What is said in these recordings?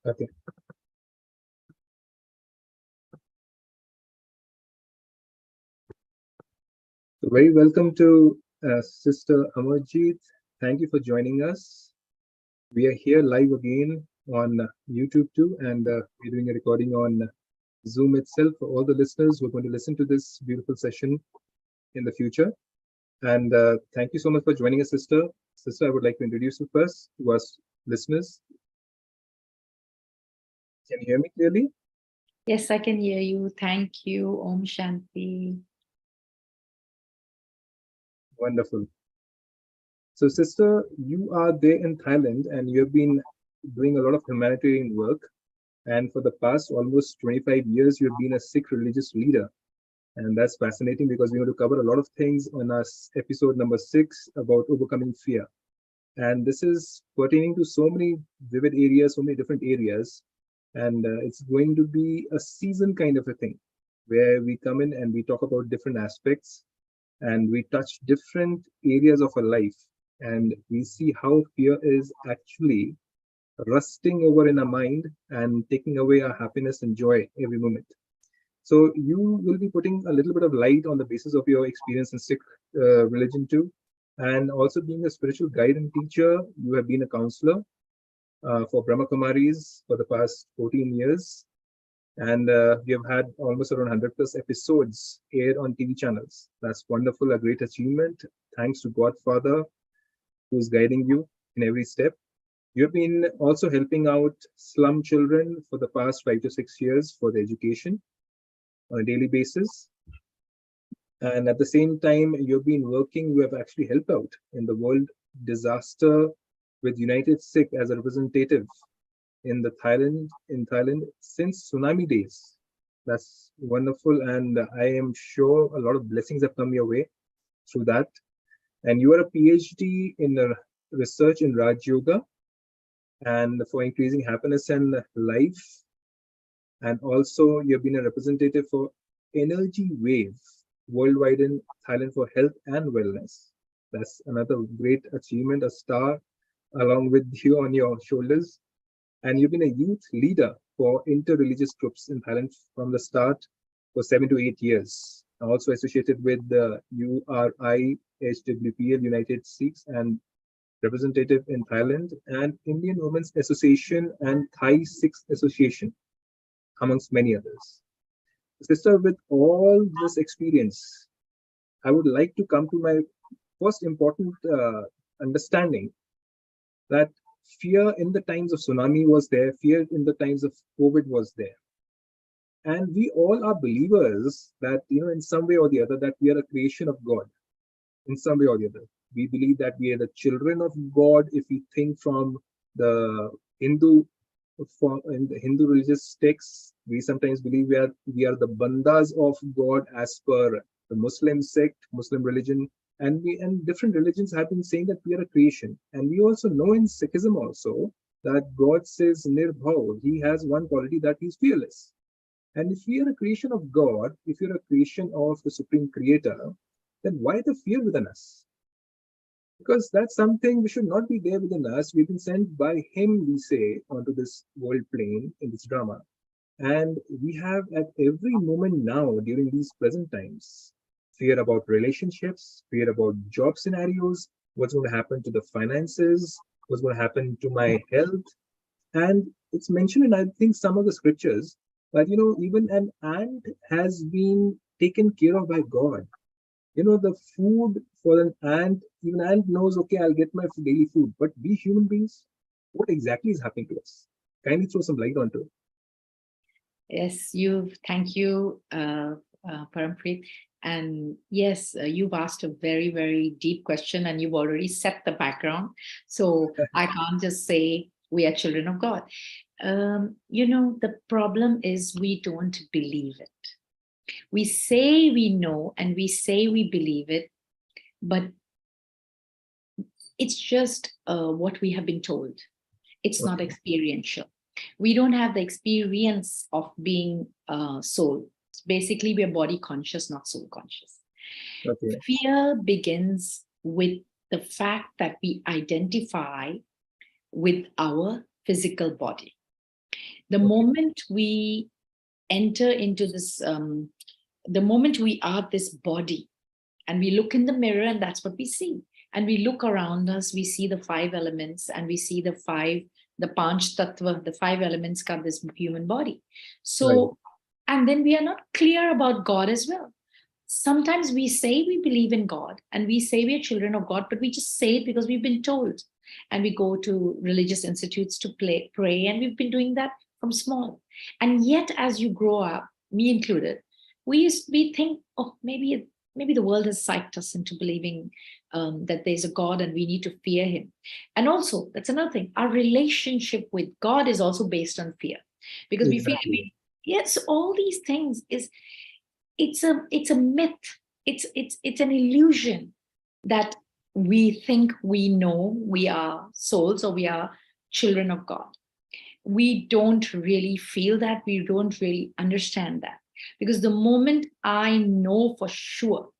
Okay. So very welcome to Sister Amarjit. Thank you for joining us. We are here live again on YouTube too, and we're doing a recording on Zoom itself for all the listeners who are going to listen to this beautiful session in the future. And thank you so much for joining us, Sister. Sister, I would like to introduce you first to us listeners. Can you hear me clearly? Yes, I can hear you. Thank you. Om Shanti. Wonderful. So, Sister, you are there in Thailand and you have been doing a lot of humanitarian work. And for the past almost 25 years, you've been a Sikh religious leader. And that's fascinating because we're going to cover a lot of things on our episode number 6 about overcoming fear. And this is pertaining to so many vivid areas, so many different areas. And it's going to be a season kind of a thing where we come in and we talk about different aspects and we touch different areas of our life. And we see how fear is actually rusting over in our mind and taking away our happiness and joy every moment. So you will be putting a little bit of light on the basis of your experience in Sikh religion too. And also being a spiritual guide and teacher, you have been a counselor for Brahma Kumaris for the past 14 years. And we have had almost around 100 plus episodes aired on TV channels. That's wonderful, a great achievement. Thanks to Godfather, who's guiding you in every step. You've been also helping out slum children for the past 5 to 6 years for their education on a daily basis. And at the same time, you have actually helped out in the world disaster with United Sikh as a representative in Thailand since Tsunami days. That's wonderful. And I am sure a lot of blessings have come your way through that. And you are a PhD in research in Raj Yoga and for increasing happiness and life. And also you've been a representative for Energy Wave worldwide in Thailand for health and wellness. That's another great achievement, a star along with you on your shoulders. And you've been a youth leader for inter-religious groups in Thailand from the start for 7 to 8 years. Also associated with the URI, HWPL, United Sikhs, and representative in Thailand, and Indian Women's Association and Thai Sikhs Association, amongst many others. Sister, with all this experience, I would like to come to my first important understanding that fear in the times of tsunami was there, fear in the times of COVID was there. And we all are believers that, in some way or the other, that we are a creation of God, in some way or the other. We believe that we are the children of God if we think from the Hindu in the Hindu religious texts. We sometimes believe we are the bandas of God as per the Muslim sect, Muslim religion, and different religions have been saying that we are a creation. And we also know in Sikhism also that God says Nirbhav, he has one quality, that he's fearless. And if we are a creation of God, if you're a creation of the Supreme Creator, then why the fear within us? Because that's something we should not be there within us. We've been sent by Him, we say, onto this world plane in this drama. And we have at every moment now, during these present times, fear about relationships, fear about job scenarios, what's going to happen to the finances, what's going to happen to my health. And it's mentioned in, I think, some of the scriptures that, even an ant has been taken care of by God. The food for an ant, even ant knows, okay, I'll get my daily food. But we human beings, what exactly is happening to us? Kindly throw some light onto it. Yes, thank you, Parampreet. And yes, you've asked a very, very deep question and you've already set the background. So I can't just say we are children of God. The problem is we don't believe it. We say we know and we say we believe it, but it's just what we have been told. It's not experiential. We don't have the experience of being soul. Basically, we are body conscious, not soul conscious. Okay. Fear begins with the fact that we identify with our physical body. The Okay. moment we enter into this, the moment we are this body and we look in the mirror and that's what we see. And we look around us, we see the five elements and we see the Panch Tattva, the five elements of this human body. Right. So, and then we are not clear about God as well. Sometimes we say we believe in God and we say we are children of God, but we just say it because we've been told. And we go to religious institutes to pray, and we've been doing that from small. And yet, as you grow up, me included, we think, oh, maybe the world has psyched us into believing that there's a God and we need to fear him. And also, that's another thing. Our relationship with God is also based on fear, because we feel, Exactly. yes, all these things it's a myth. It's an illusion that we think we know we are souls or we are children of God. We don't really feel that. We don't really understand that. Because the moment I know for sure,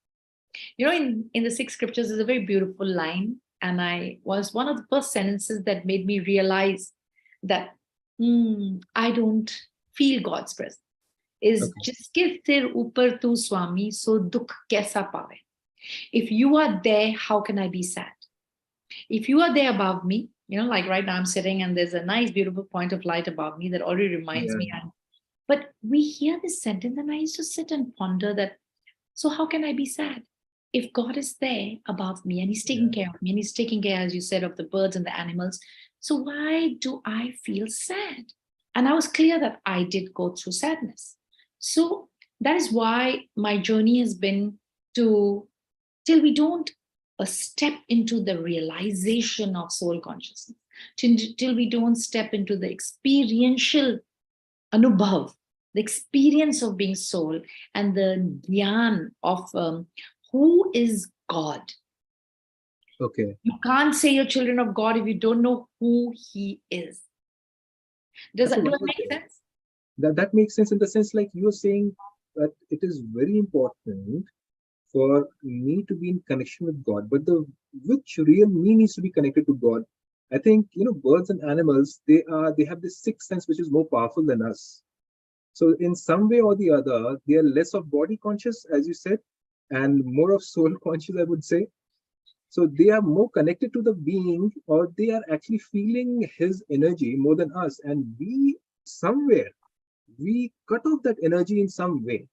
in the Sikh scriptures, there's a very beautiful line. And I was one of the first sentences that made me realize that I don't feel God's presence. Is Okay. jiske sir upar tu swami, so dukh kaisa paave. If you are there, how can I be sad? If you are there above me, like right now I'm sitting and there's a nice, beautiful point of light above me that already reminds Yeah. me. But we hear this sentence, and I used to sit and ponder that. So how can I be sad? If God is there above me and he's taking Yeah. care of me and he's taking care, as you said, of the birds and the animals, so why do I feel sad? And I was clear that I did go through sadness. So that is why my journey has been to, till we don't step into the realization of soul consciousness, till we don't step into the experiential anubhav, the experience of being soul, and the gyan of who is God. Okay. You can't say you're children of God if you don't know who he is. That's a Do that wonderful make thing. sense? That makes sense in the sense like you're saying that it is very important for me to be in connection with God, but the which real me needs to be connected to God. I think birds and animals they have this sixth sense which is more powerful than us. So in some way or the other, they are less of body conscious, as you said, and more of soul conscious, I would say. So they are more connected to the being, or they are actually feeling his energy more than us. And we somewhere we cut off that energy in some way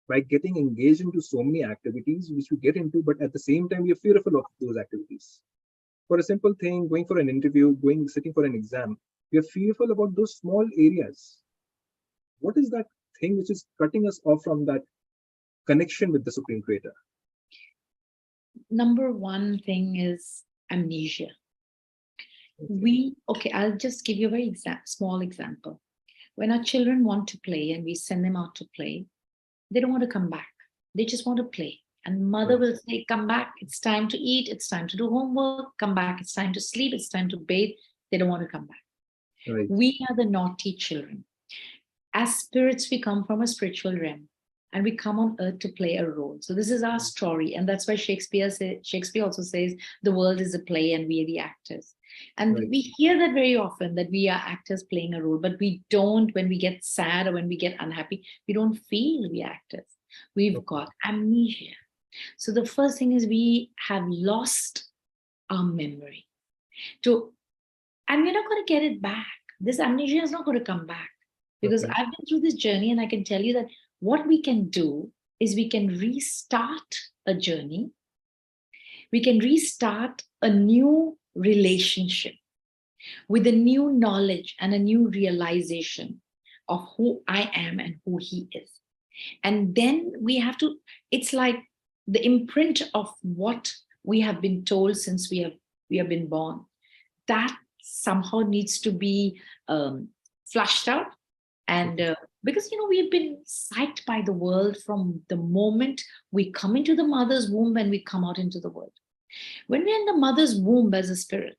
by getting engaged into so many activities which we get into, but at the same time we are fearful of those activities. For a simple thing, going for an interview, sitting for an exam, we are fearful about those small areas. What is that thing which is cutting us off from that connection with the Supreme Creator? Number one thing is amnesia. Okay. Okay, I'll just give you a very small example. When our children want to play and we send them out to play, they don't want to come back. They just want to play. And mother Right. will say, come back, it's time to eat, it's time to do homework, come back, it's time to sleep, it's time to bathe. They don't want to come back. Right. We are the naughty children. As spirits, we come from a spiritual realm and we come on earth to play a role. So this is our story. And that's why Shakespeare also says the world is a play and we are the actors. And Right. we hear that very often, that we are actors playing a role, but we don't, when we get sad or when we get unhappy, we don't feel we are actors. We've Okay. got amnesia. So the first thing is we have lost our memory. And we're not going to get it back. This amnesia is not going to come back, because Okay. I've been through this journey and I can tell you that what we can do is we can restart a journey. We can restart a new relationship with a new knowledge and a new realization of who I am and who he is. And then it's like the imprint of what we have been told since we have been born. That somehow needs to be flushed out. And Okay. because, we've been psyched by the world from the moment we come into the mother's womb, when we come out into the world. When we're in the mother's womb as a spirit,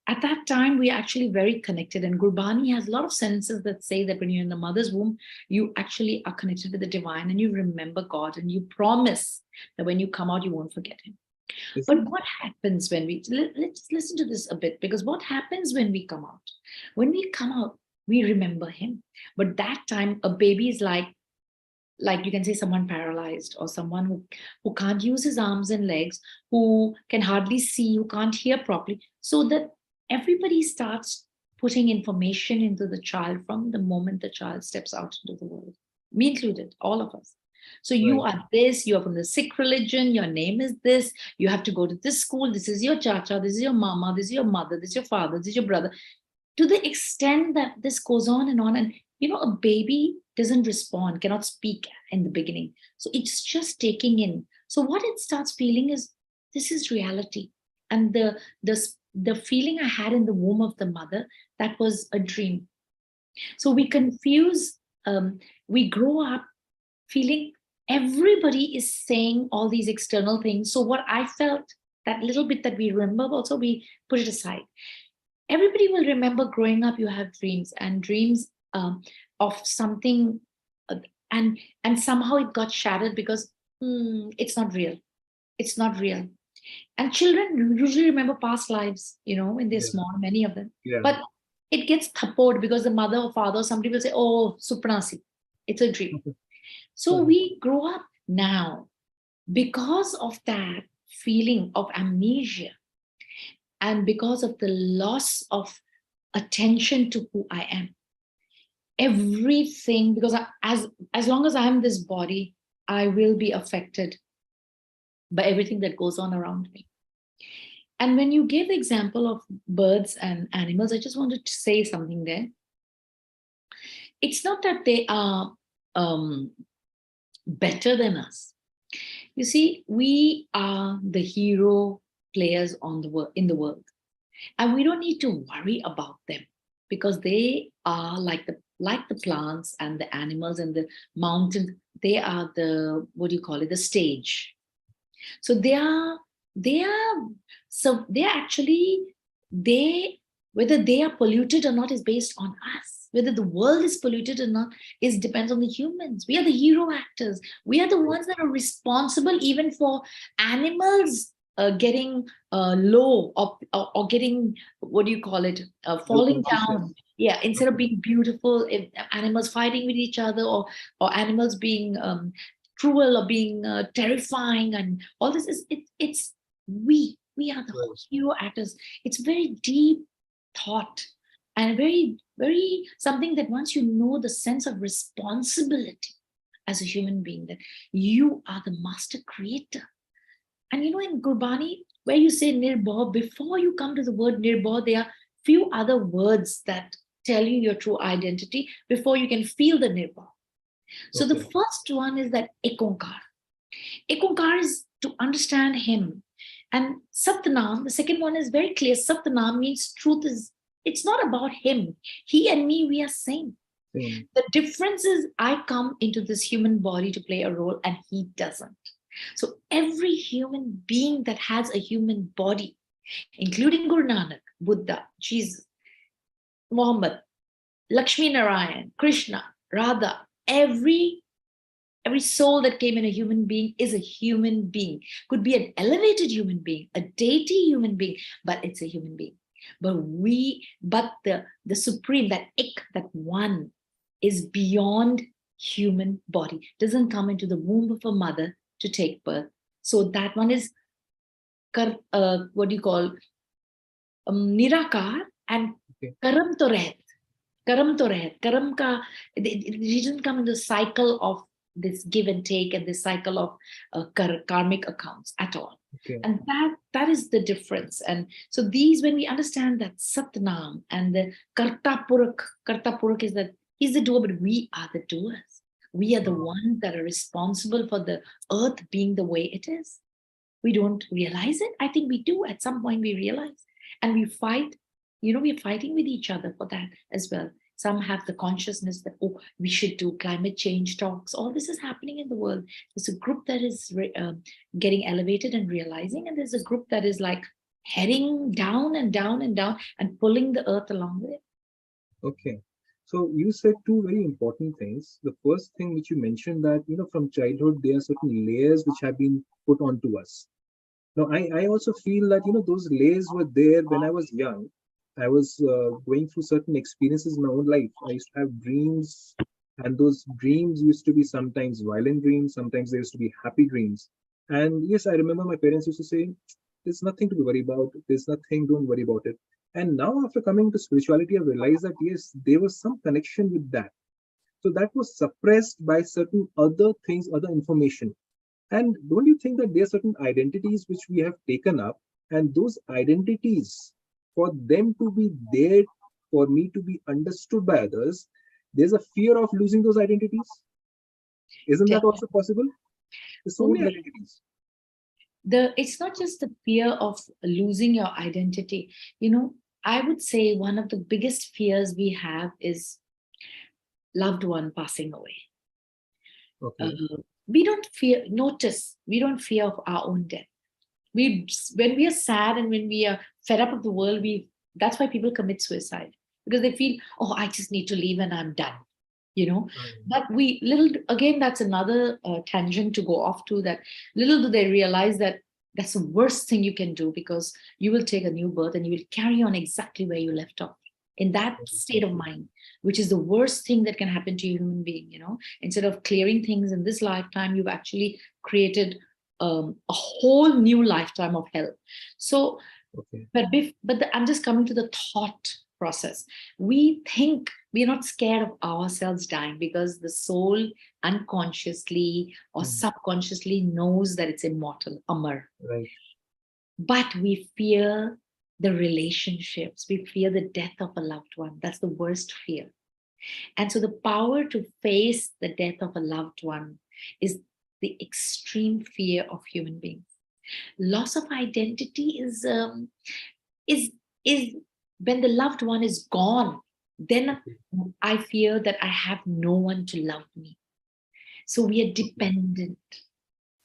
at that time, we're actually very connected. And Gurbani has a lot of sentences that say that when you're in the mother's womb, you actually are connected with the divine and you remember God and you promise that when you come out, you won't forget him. Is But it? what happens when let's listen to this a bit, because what happens when we come out? When we come out, We remember him. But that time, a baby is like you can say someone paralyzed, or someone who can't use his arms and legs, who can hardly see, who can't hear properly. So that everybody starts putting information into the child from the moment the child steps out into the world, me included, all of us. So you Right. are this, you are from the Sikh religion, your name is this, you have to go to this school, this is your chacha, this is your mama, this is your mother, this is your father, this is your brother, to the extent that this goes on and on. And a baby doesn't respond, cannot speak in the beginning, so it's just taking in. So what it starts feeling is, this is reality. And the feeling I had in the womb of the mother, that was a dream. So we confuse, we grow up feeling everybody is saying all these external things. So what I felt, that little bit that we remember, also we put it aside. Everybody will remember growing up, you have dreams, and dreams of something, uh, and somehow it got shattered because it's not real. It's not real. And children usually remember past lives, when they're Yeah. small, many of them. Yeah. But it gets thappoed because the mother or father, somebody will say, oh, supranasi, it's a dream. So Right. we grow up now because of that feeling of amnesia, and because of the loss of attention to who I am. Everything, because as long as I'm this body, I will be affected by everything that goes on around me. And when you gave the example of birds and animals, I just wanted to say something there. It's not that they are better than us. You see, we are the hero players in the world, and we don't need to worry about them, because they are like the plants and the animals and the mountains. They are the, what do you call it, the stage. So they actually, they whether they are polluted or not is based on us. Whether the world is polluted or not is depends on the humans. We are the hero actors. We are the ones that are responsible even for animals getting low, or getting, what do you call it, Low falling down. consciousness. Yeah, instead of Okay. being beautiful, if animals fighting with each other, or animals being cruel, or being terrifying, and all this is it's we are the Right. hero actors. It's very deep thought, and very, very something that once you know the sense of responsibility as a human being, that you are the master creator. And in Gurbani, where you say Nirbhav, before you come to the word Nirbhav, there are few other words that tell you your true identity before you can feel the Nirbhav. So the Okay. first one is that Ekonkar. Ekonkar is to understand him. And Satnam, the second one is very clear. Satnam means truth is, it's not about him. He and me, we are same. Same. The difference is I come into this human body to play a role and he doesn't. So every human being that has a human body, including Guru Nanak, Buddha, Jesus, Muhammad, Lakshmi Narayan, Krishna, Radha, every soul that came in a human being is a human being. Could be an elevated human being, a deity human being, but it's a human being. But the supreme, that ik, that one, is beyond human body, doesn't come into the womb of a mother to take birth. So that one is what do you call, nirakar, and Okay. karam to rehat. Karam ka, it doesn't come in the cycle of this give and take, and this cycle of karmic accounts at all. Okay. And that is the difference. And so these, when we understand that Satnam and the Karta Purak is that he's the doer, but we are the doers. We are the Wow. ones that are responsible for the earth being the way it is. We don't realize it. I think we do. At some point we realize, and we fight. We're fighting with each other for that as well. Some have the consciousness that, oh, we should do climate change talks. All this is happening in the world. There's a group that is getting elevated and realizing, and there's a group that is like heading down and down and down and pulling the earth along with it. Okay. So you said two very important things. The first thing which you mentioned, that from childhood there are certain layers which have been put onto us. Now I also feel that those layers were there when I was young, I was going through certain experiences in my own life. I used to have dreams, and those dreams used to be sometimes violent dreams, sometimes they used to be happy dreams. And yes, I remember my parents used to say, "There's nothing to be worried about. There's nothing. Don't worry about it." And now, after coming to spirituality, I realized that yes, there was some connection with that. So that was suppressed by certain other things, other information. And don't you think that there are certain identities which we have taken up, and those identities, for them to be there, for me to be understood by others, there's a fear of losing those identities? Isn't that also possible? There's so Oh, many yeah. identities. It's not just the fear of losing your identity. I would say one of the biggest fears we have is loved one passing away. Okay. We don't fear, notice, we don't fear of our own death. When we are sad and when we are fed up of the world, that's why people commit suicide, because they feel, oh, I just need to leave and I'm done. But again, that's another tangent to go off to, that little do they realize that that's the worst thing you can do, because you will take a new birth and you will carry on exactly where you left off, in that state of mind, which is the worst thing that can happen to a human being. Instead of clearing things in this lifetime, you've actually created a whole new lifetime of hell. So, Okay. I'm just coming to the thought process. We think we're not scared of ourselves dying, because the soul unconsciously or subconsciously knows that it's immortal, Amar. Right. But we fear the relationships. We fear the death of a loved one. That's the worst fear. And so the power to face the death of a loved one is the extreme fear of human beings. Loss of identity is is when the loved one is gone. Then I fear that I have no one to love me. So we are dependent.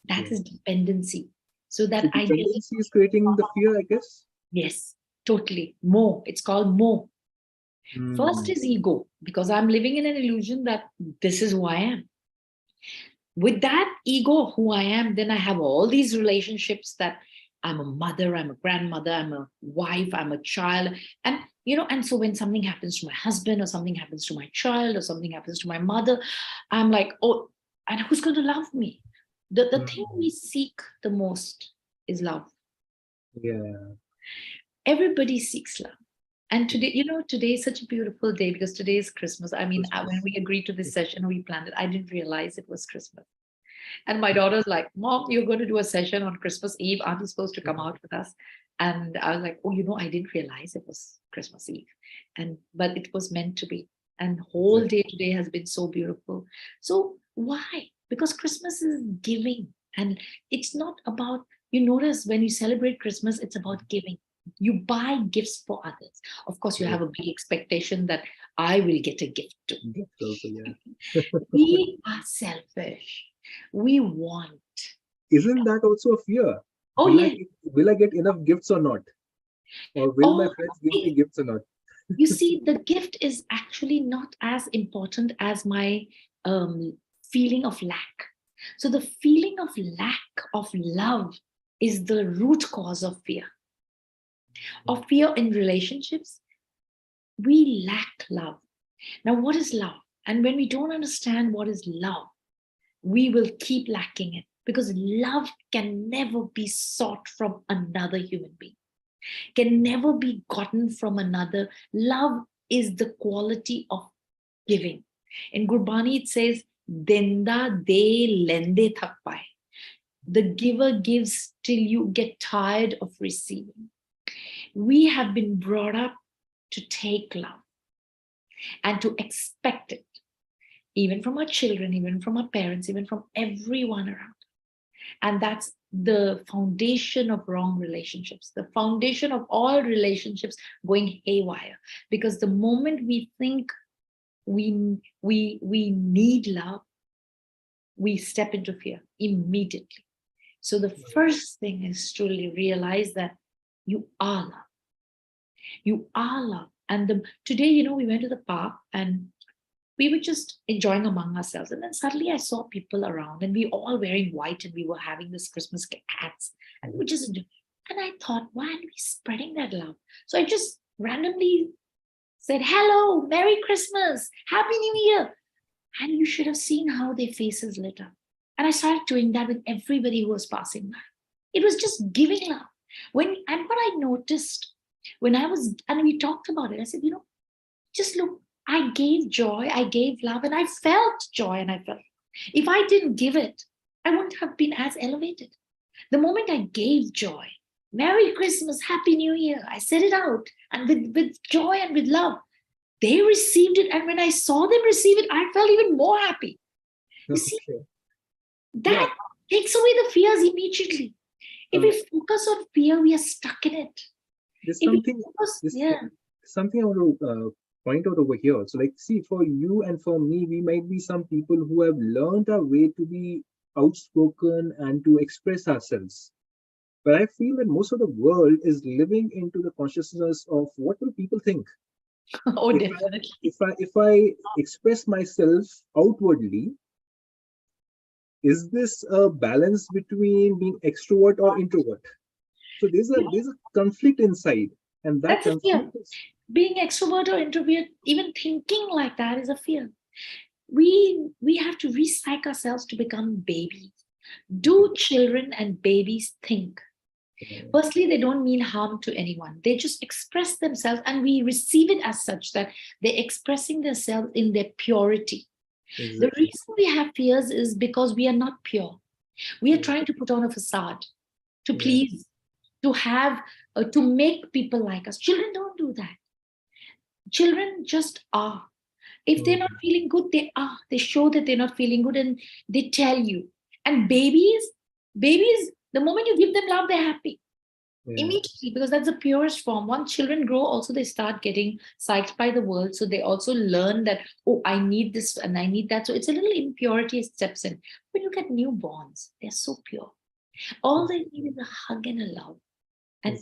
That Yeah. is dependency. So So that ideally, dependency is creating the fear, I guess. yes, totally. More. It's called more. First Mm. is ego, because I'm living in an illusion that this is who I am. With that ego of who I am, then I have all these relationships, that I'm a mother, I'm a grandmother, I'm a wife, I'm a child. And so when something happens to my husband, or something happens to my child, or something happens to my mother, I'm like, oh, and who's going to love me? The thing we seek the most is love. Yeah. Everybody seeks love. And today is such a beautiful day, because today is Christmas. I mean, when Christmas. we agreed to this session, we planned it. I didn't realize it was Christmas. And my daughter's like, Mom, you're going to do a session on Christmas Eve. Aren't you supposed to come out with us? And I was like, oh, I didn't realize it was Christmas Eve. But it was meant to be. And whole Exactly. day today has been so beautiful. So why? Because Christmas is giving. And it's not about, you notice when you celebrate Christmas, it's about giving. You buy gifts for others. Of course, you have Right. a big expectation that I will get a gift too. Gift also, yeah. We are selfish. We want. Isn't that also a fear? Oh, Will I yeah. get, will I get enough gifts or not? Or will my Oh, friends give me okay. gifts or not? You see, the gift is actually not as important as my feeling of lack. So the feeling of lack of love is the root cause of fear. Of fear in relationships, we lack love. Now, what is love? And when we don't understand what is love, we will keep lacking it, because love can never be sought from another human being, can never be gotten from another. Love is the quality of giving. In Gurbani, it says, Denda de lende thak paye. The giver gives till you get tired of receiving. We have been brought up to take love and to expect it, even from our children, even from our parents, even from everyone around. And that's the foundation of wrong relationships, the foundation of all relationships going haywire. Because the moment we think we need love, we step into fear immediately. So the first thing is to realize that you are love. You are love. And today, we went to the park and we were just enjoying among ourselves. And then suddenly I saw people around and we all wearing white and we were having this Christmas hats and we just, and I thought, why aren't we spreading that love? So I just randomly said, hello, Merry Christmas, Happy New Year. And you should have seen how their faces lit up. And I started doing that with everybody who was passing by. It was just giving love. And what I noticed when and we talked about it, I said, just look, I gave joy, I gave love, and I felt joy and I felt. If I didn't give it, I wouldn't have been as elevated. The moment I gave joy, Merry Christmas, Happy New Year, I said it out, and with joy and with love, they received it. And when I saw them receive it, I felt even more happy. You see, that takes away the fears immediately. If we focus on fear, we are stuck in it. There's something I want to point out over here. So, like, see, for you and for me, we might be some people who have learned our way to be outspoken and to express ourselves. But I feel that most of the world is living into the consciousness of what will people think. Oh, definitely. If I express myself outwardly, is this a balance between being extrovert or introvert? So there's a conflict inside, and that that's a fear. Being extrovert or introvert, even thinking like that is a fear. We have to re-psych ourselves to become babies. Do children and babies think? Firstly, they don't mean harm to anyone. They just express themselves, and we receive it as such, that they're expressing themselves in their purity. Exactly. The reason we have fears is because we are not pure. We are trying to put on a facade to please, to have, to make people like us. Children don't do that. Children just are. If they're not feeling good, they are. They show that they're not feeling good, and they tell you. And babies, the moment you give them love, they're happy. Immediately, because that's the purest form. Once children grow, also they start getting psyched by the world. So they also learn that, oh, I need this and I need that. So it's a little impurity steps in. When you get newborns, they're so pure. All they need is a hug and a love. And,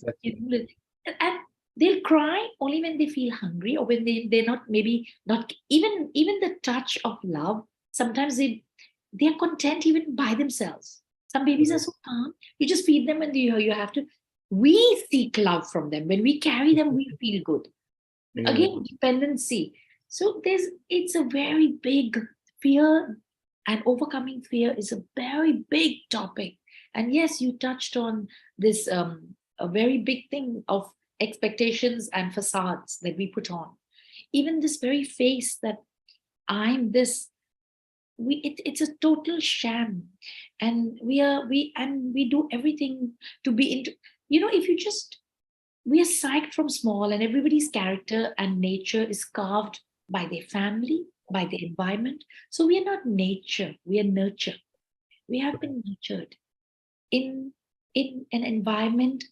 and they'll cry only when they feel hungry, or when they're not, maybe not even the touch of love. Sometimes they're content even by themselves. Some babies are so calm. You just feed them, and you have to. We seek love from them. When we carry them, we feel good. Again, dependency. So it's a very big fear, and overcoming fear is a very big topic. And yes, you touched on this a very big thing of expectations and facades that we put on. Even this very face that I'm this, it's a total sham, and we do everything to be into. If you just, we are psyched from small, and everybody's character and nature is carved by their family, by their environment. So we are not nature, we are nurture. We have been nurtured in an environment,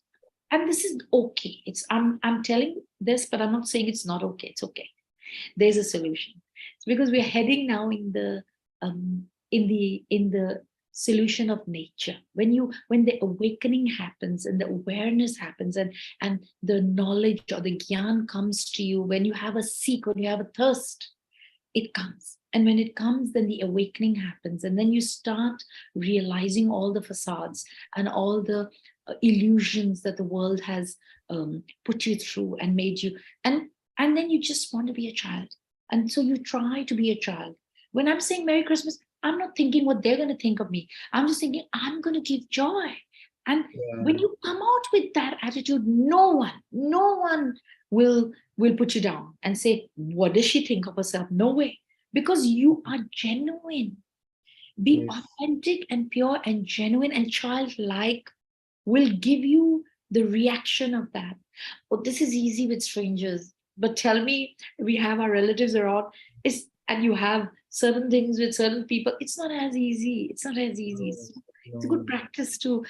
and this is okay. I'm telling this, but I'm not saying it's not okay. It's okay. There's a solution. It's because we're heading now in the solution of nature. When the awakening happens, and the awareness happens, and the knowledge or the gyan comes to you, when you have a seek, when you have a thirst, it comes. And when it comes, then the awakening happens, and then you start realizing all the facades and all the illusions that the world has put you through and made you, and then you just want to be a child, and so you try to be a child. When I'm saying Merry Christmas, I'm not thinking what they're going to think of me. I'm just thinking, I'm going to give joy. And when you come out with that attitude, no one will put you down and say, what does she think of herself? No way. Because you are genuine. Being authentic and pure and genuine and childlike will give you the reaction of that. Oh, this is easy with strangers. But tell me, we have our relatives around, and you have certain things with certain people, it's not as easy. It's a good practice to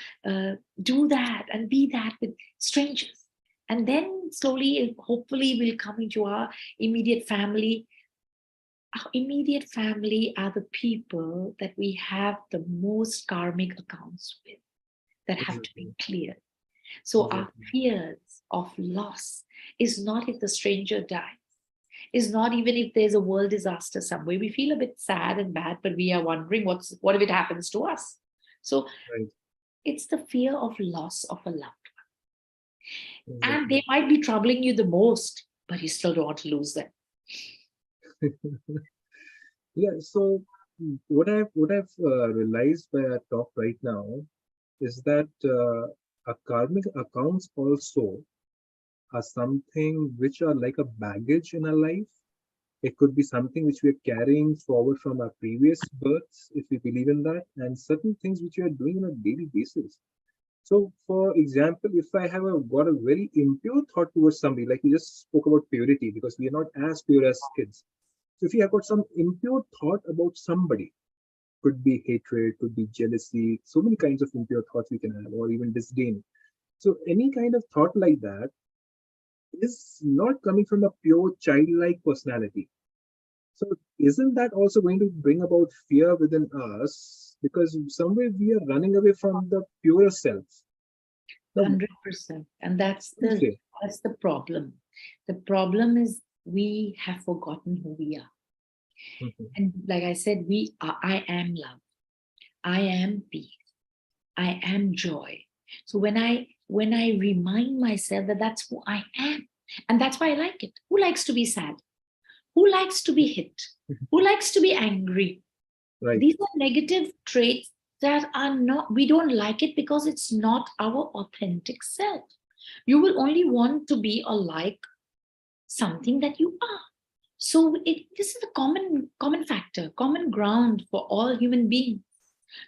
do that and be that with strangers. And then slowly, hopefully, we'll come into our immediate family. Our immediate family are the people that we have the most karmic accounts with, that have to be cleared. So our fears of loss is not if the stranger dies, is not even if there's a world disaster somewhere. We feel a bit sad and bad, but we are wondering what if it happens to us? So it's the fear of loss of a loved one. And Exactly. they might be troubling you the most, but you still don't want to lose them. Yeah. So what I've realized by our talk right now is that our karmic accounts also are something which are like a baggage in our life. It could be something which we are carrying forward from our previous births, if we believe in that, and certain things which we are doing on a daily basis. So, for example, if I have got a very impure thought towards somebody, like you just spoke about purity, because we are not as pure as kids. So, if you have got some impure thought about somebody, could be hatred, could be jealousy, so many kinds of impure thoughts we can have, or even disdain. So, any kind of thought like that is not coming from a pure childlike personality. So, isn't that also going to bring about fear within us? Because somewhere we are running away from the pure self. Now, 100%. And that's what do you say? that's the problem. The problem is we have forgotten who we are. Mhm. And like I said, I am love. I am peace. I am joy. So when I remind myself that that's who I am, and that's why I like it. Who likes to be sad? Who likes to be hit? Who likes to be angry? Right. These are negative traits that are not, we don't like it because it's not our authentic self. You will only want to be like something that you are. So this is the common factor, common ground for all human beings.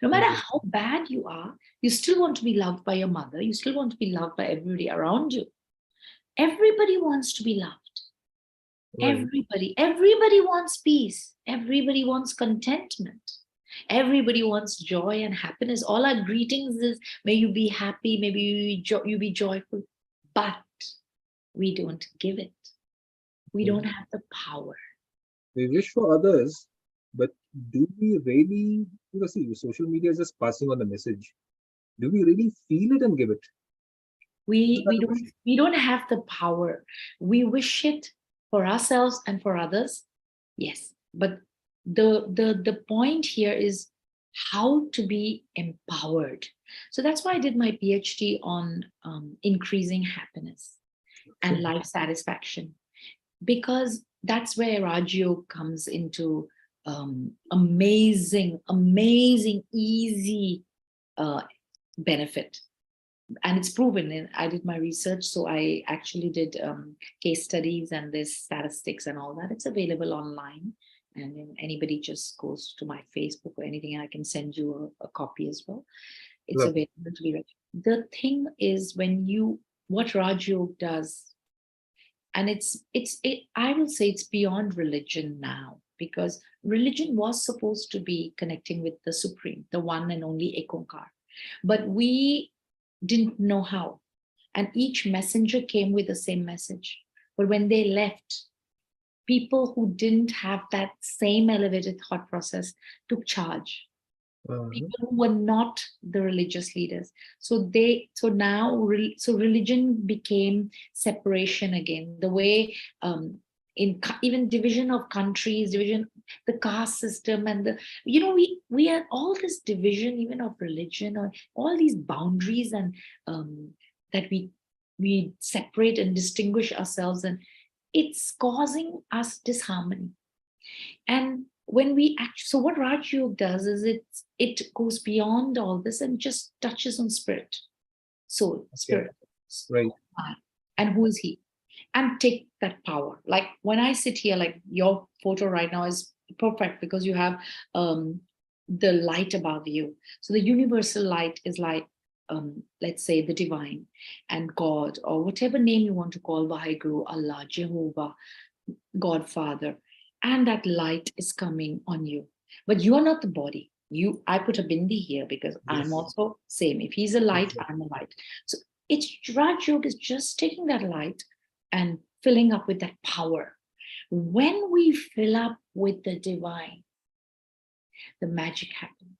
No matter Exactly. how bad you are, you still want to be loved by your mother. You still want to be loved by everybody around you. Everybody wants to be loved. Right. Everybody wants peace. Everybody wants contentment. Everybody wants joy and happiness. All our greetings is may you be happy, maybe you be joyful. But we don't give it. We don't Mhm. have the power. We wish for others, but do we really? Because see, social media is just passing on the message. Do we really feel it and give it? Isn't We that we the don't question? we don't have the power. We wish it for ourselves and for others. Yes. But the point here is how to be empowered. So that's why I did my PhD on increasing happiness and Okay. life satisfaction, because that's where Rajyo comes into amazing, easy uh, benefit. And it's proven. I did my research, so I actually did case studies and this statistics and all that. It's available online, and then anybody just goes to my Facebook or anything, and I can send you a copy as well. It's Lovely. available to be read. The thing is, when you what Raj Yoga does, and I will say it's beyond religion now, because religion was supposed to be connecting with the supreme, the one and only Ekonkar, but we didn't know how, and each messenger came with the same message. But when they left, people who didn't have that same elevated thought process took charge, Uh-huh. people who were not the religious leaders. So religion became separation again, the way even division of countries, division, the caste system, and we had all this division even of religion, or all these boundaries, and that we separate and distinguish ourselves, and it's causing us disharmony. And when we act, so what Raj Yoga does is it goes beyond all this and just touches on spirit, soul, Okay. spirit, Right. mind, and who is he, and take that power. Like when I sit here, like your photo right now is perfect because you have the light above you. So the universal light is like, let's say, the divine and God, or whatever name you want to call, Vaheguru, Allah, Jehovah, Godfather, and that light is coming on you. But you are not the body. I put a bindi here because I'm Yes. also same. If he's a light, Exactly. I'm a light. So it's Raj Yoga is just taking that light and filling up with that power. When we fill up with the divine, the magic happens.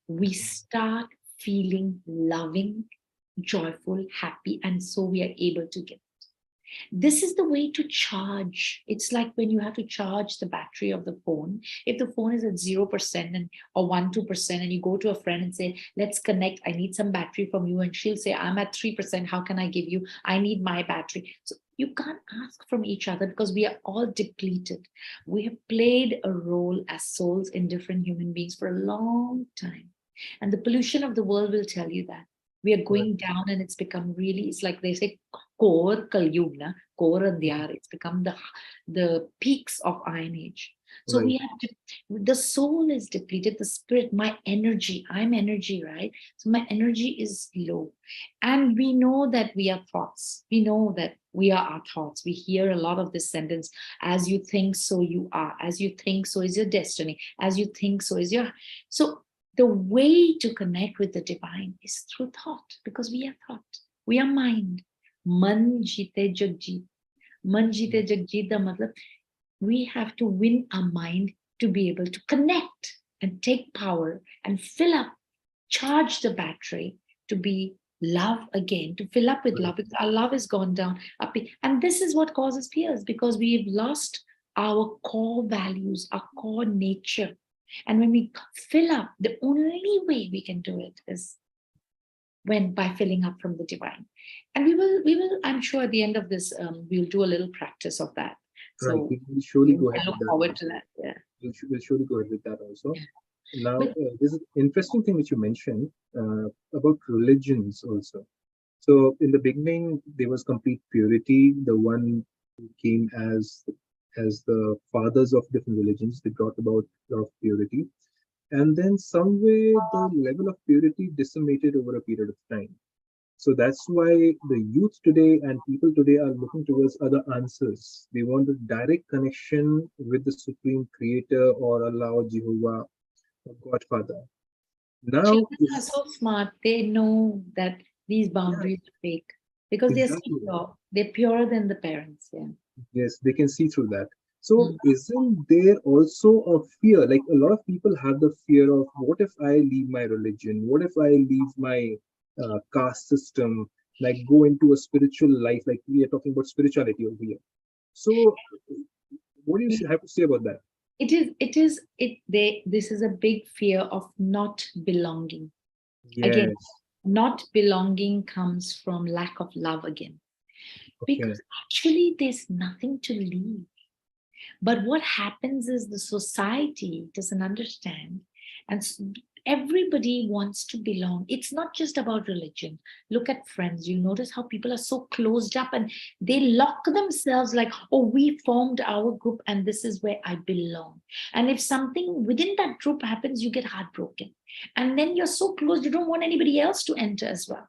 We start feeling loving, joyful, happy, and so we are able to give. This is the way to charge. It's like when you have to charge the battery of the phone. If the phone is at 0% and or 1-2%, and you go to a friend and say, let's connect, I need some battery from you, and she'll say, I'm at 3%, how can I give you? I need my battery. So you can't ask from each other because we are all depleted. We have played a role as souls in different human beings for a long time. And the pollution of the world will tell you that. We are going down, and it's become really, it's like they say, core Kalyug, na? Core Andhyar. It's become the peaks of Iron Age. So Right. we have to, the soul is depleted, the spirit, my energy, I'm energy, right? So my energy is low. And we know that we are thoughts. We know that we are our thoughts. We hear a lot of this sentence, as you think, so you are. As you think, so is your destiny. As you think, so is your. So the way to connect with the divine is through thought, because we are thought. We are mind. Man jite jagjeet. Man jite jagjeet, the matlab, we have to win our mind to be able to connect and take power and fill up, charge the battery to be love again, to fill up with love, because our love has gone down. And this is what causes fears, because we've lost our core values, our core nature. And when we fill up, the only way we can do it is by filling up from the divine. And we will, I'm sure at the end of this, we'll do a little practice of that. Right. So We will surely go I ahead look with that forward to also. that. Yeah. We'll surely go ahead with that also. Yeah. Now, But this is interesting thing which you mentioned about religions also. So in the beginning, there was complete purity. The one who came as the fathers of different religions, they brought about a lot of purity. And then somewhere the level of purity decimated over a period of time. So that's why the youth today and people today are looking towards other answers. They want a direct connection with the Supreme Creator or Allah or Jehovah or Godfather. Now, children are is so smart. They know that these yeah, boundaries are fake because they're so exactly. pure. They're purer than the parents. Yeah. Yes, they can see through that. So, Mm. isn't there also a fear? Like a lot of people have the fear of what if I leave my religion? What if I leave my caste system? Like go into a spiritual life? Like we are talking about spirituality over here. So, what do you have to say about that? This is a big fear of not belonging. Again, Yes. not belonging comes from lack of love again. Okay. Because actually there's nothing to leave. But what happens is the society doesn't understand, and everybody wants to belong. It's not just about religion. Look at friends. You notice how people are so closed up and they lock themselves like, oh, we formed our group and this is where I belong. And if something within that group happens, you get heartbroken. And then you're so close, you don't want anybody else to enter as well.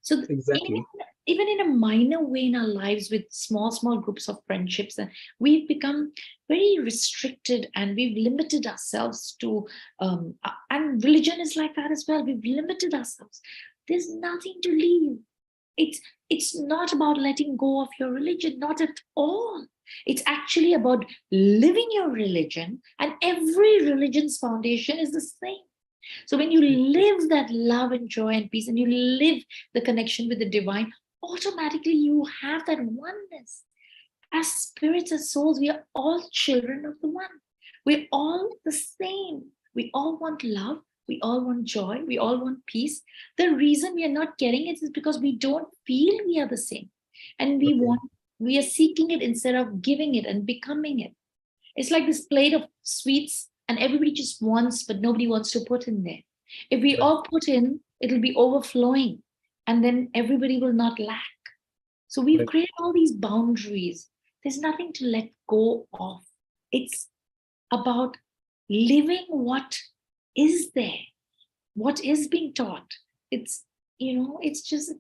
So Exactly. even in a minor way in our lives with small groups of friendships, and we've become very restricted and we've limited ourselves to, and religion is like that as well. We've limited ourselves. There's nothing to leave. It's, it's not about letting go of your religion, not at all. It's actually about living your religion, and every religion's foundation is the same. So when you live that love and joy and peace, and you live the connection with the divine, automatically you have that oneness. As spirits, as souls, we are all children of the one. We're all the same. We all want love. We all want joy. We all want peace. The reason we are not getting it is because we don't feel we are the same. And Okay. we are seeking it instead of giving it and becoming it. It's like this plate of sweets, and everybody just wants, but nobody wants to put in there. If we Right. all put in, it'll be overflowing, and then everybody will not lack. So we've Right. created all these boundaries. There's nothing to let go of. It's about living what is there, what is being taught. It's, it's just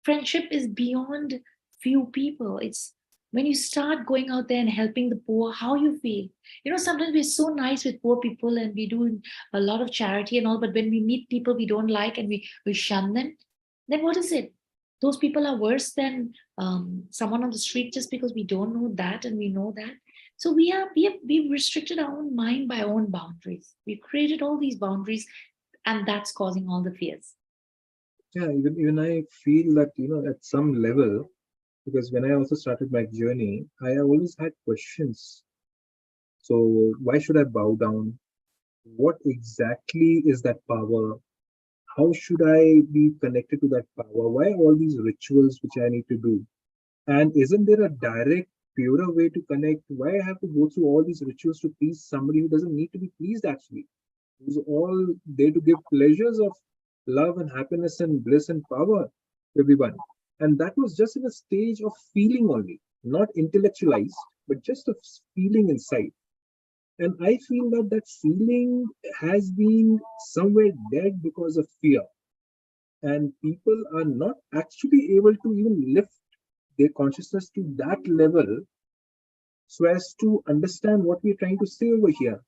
friendship is beyond few people. It's when you start going out there and helping the poor, how you feel. Sometimes we're so nice with poor people and we do a lot of charity and all, but when we meet people we don't like and we shun them, then what is it? Those people are worse than someone on the street just because we don't know that and we know that. So we've restricted our own mind by our own boundaries. We've created all these boundaries, and that's causing all the fears. Yeah. Even I feel that at some level because when I also started my journey, I always had questions. So why should I bow down? What exactly is that power? How should I be connected to that power? Why all these rituals which I need to do? And isn't there a direct, purer way to connect? Why I have to go through all these rituals to please somebody who doesn't need to be pleased actually? Who's all there to give pleasures of love and happiness and bliss and power to everyone. And that was just in a stage of feeling only, not intellectualized, but just of feeling inside. And I feel that that feeling has been somewhere dead because of fear. And people are not actually able to even lift their consciousness to that level so as to understand what we're trying to say over here.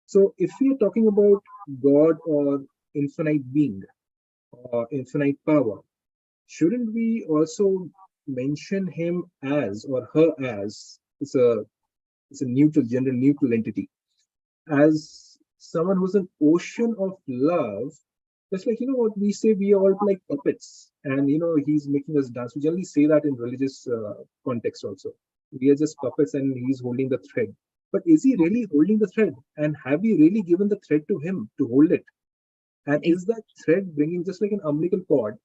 So, if we are talking about God or infinite being or infinite power, shouldn't we also mention him as or her as it's a neutral, gender neutral entity, as someone who's an ocean of love? Just like, what we say, we are all like puppets, and he's making us dance. We generally say that in religious context also. We are just puppets, and he's holding the thread. But is he really holding the thread? And have we really given the thread to him to hold it? And is that thread bringing, just like an umbilical cord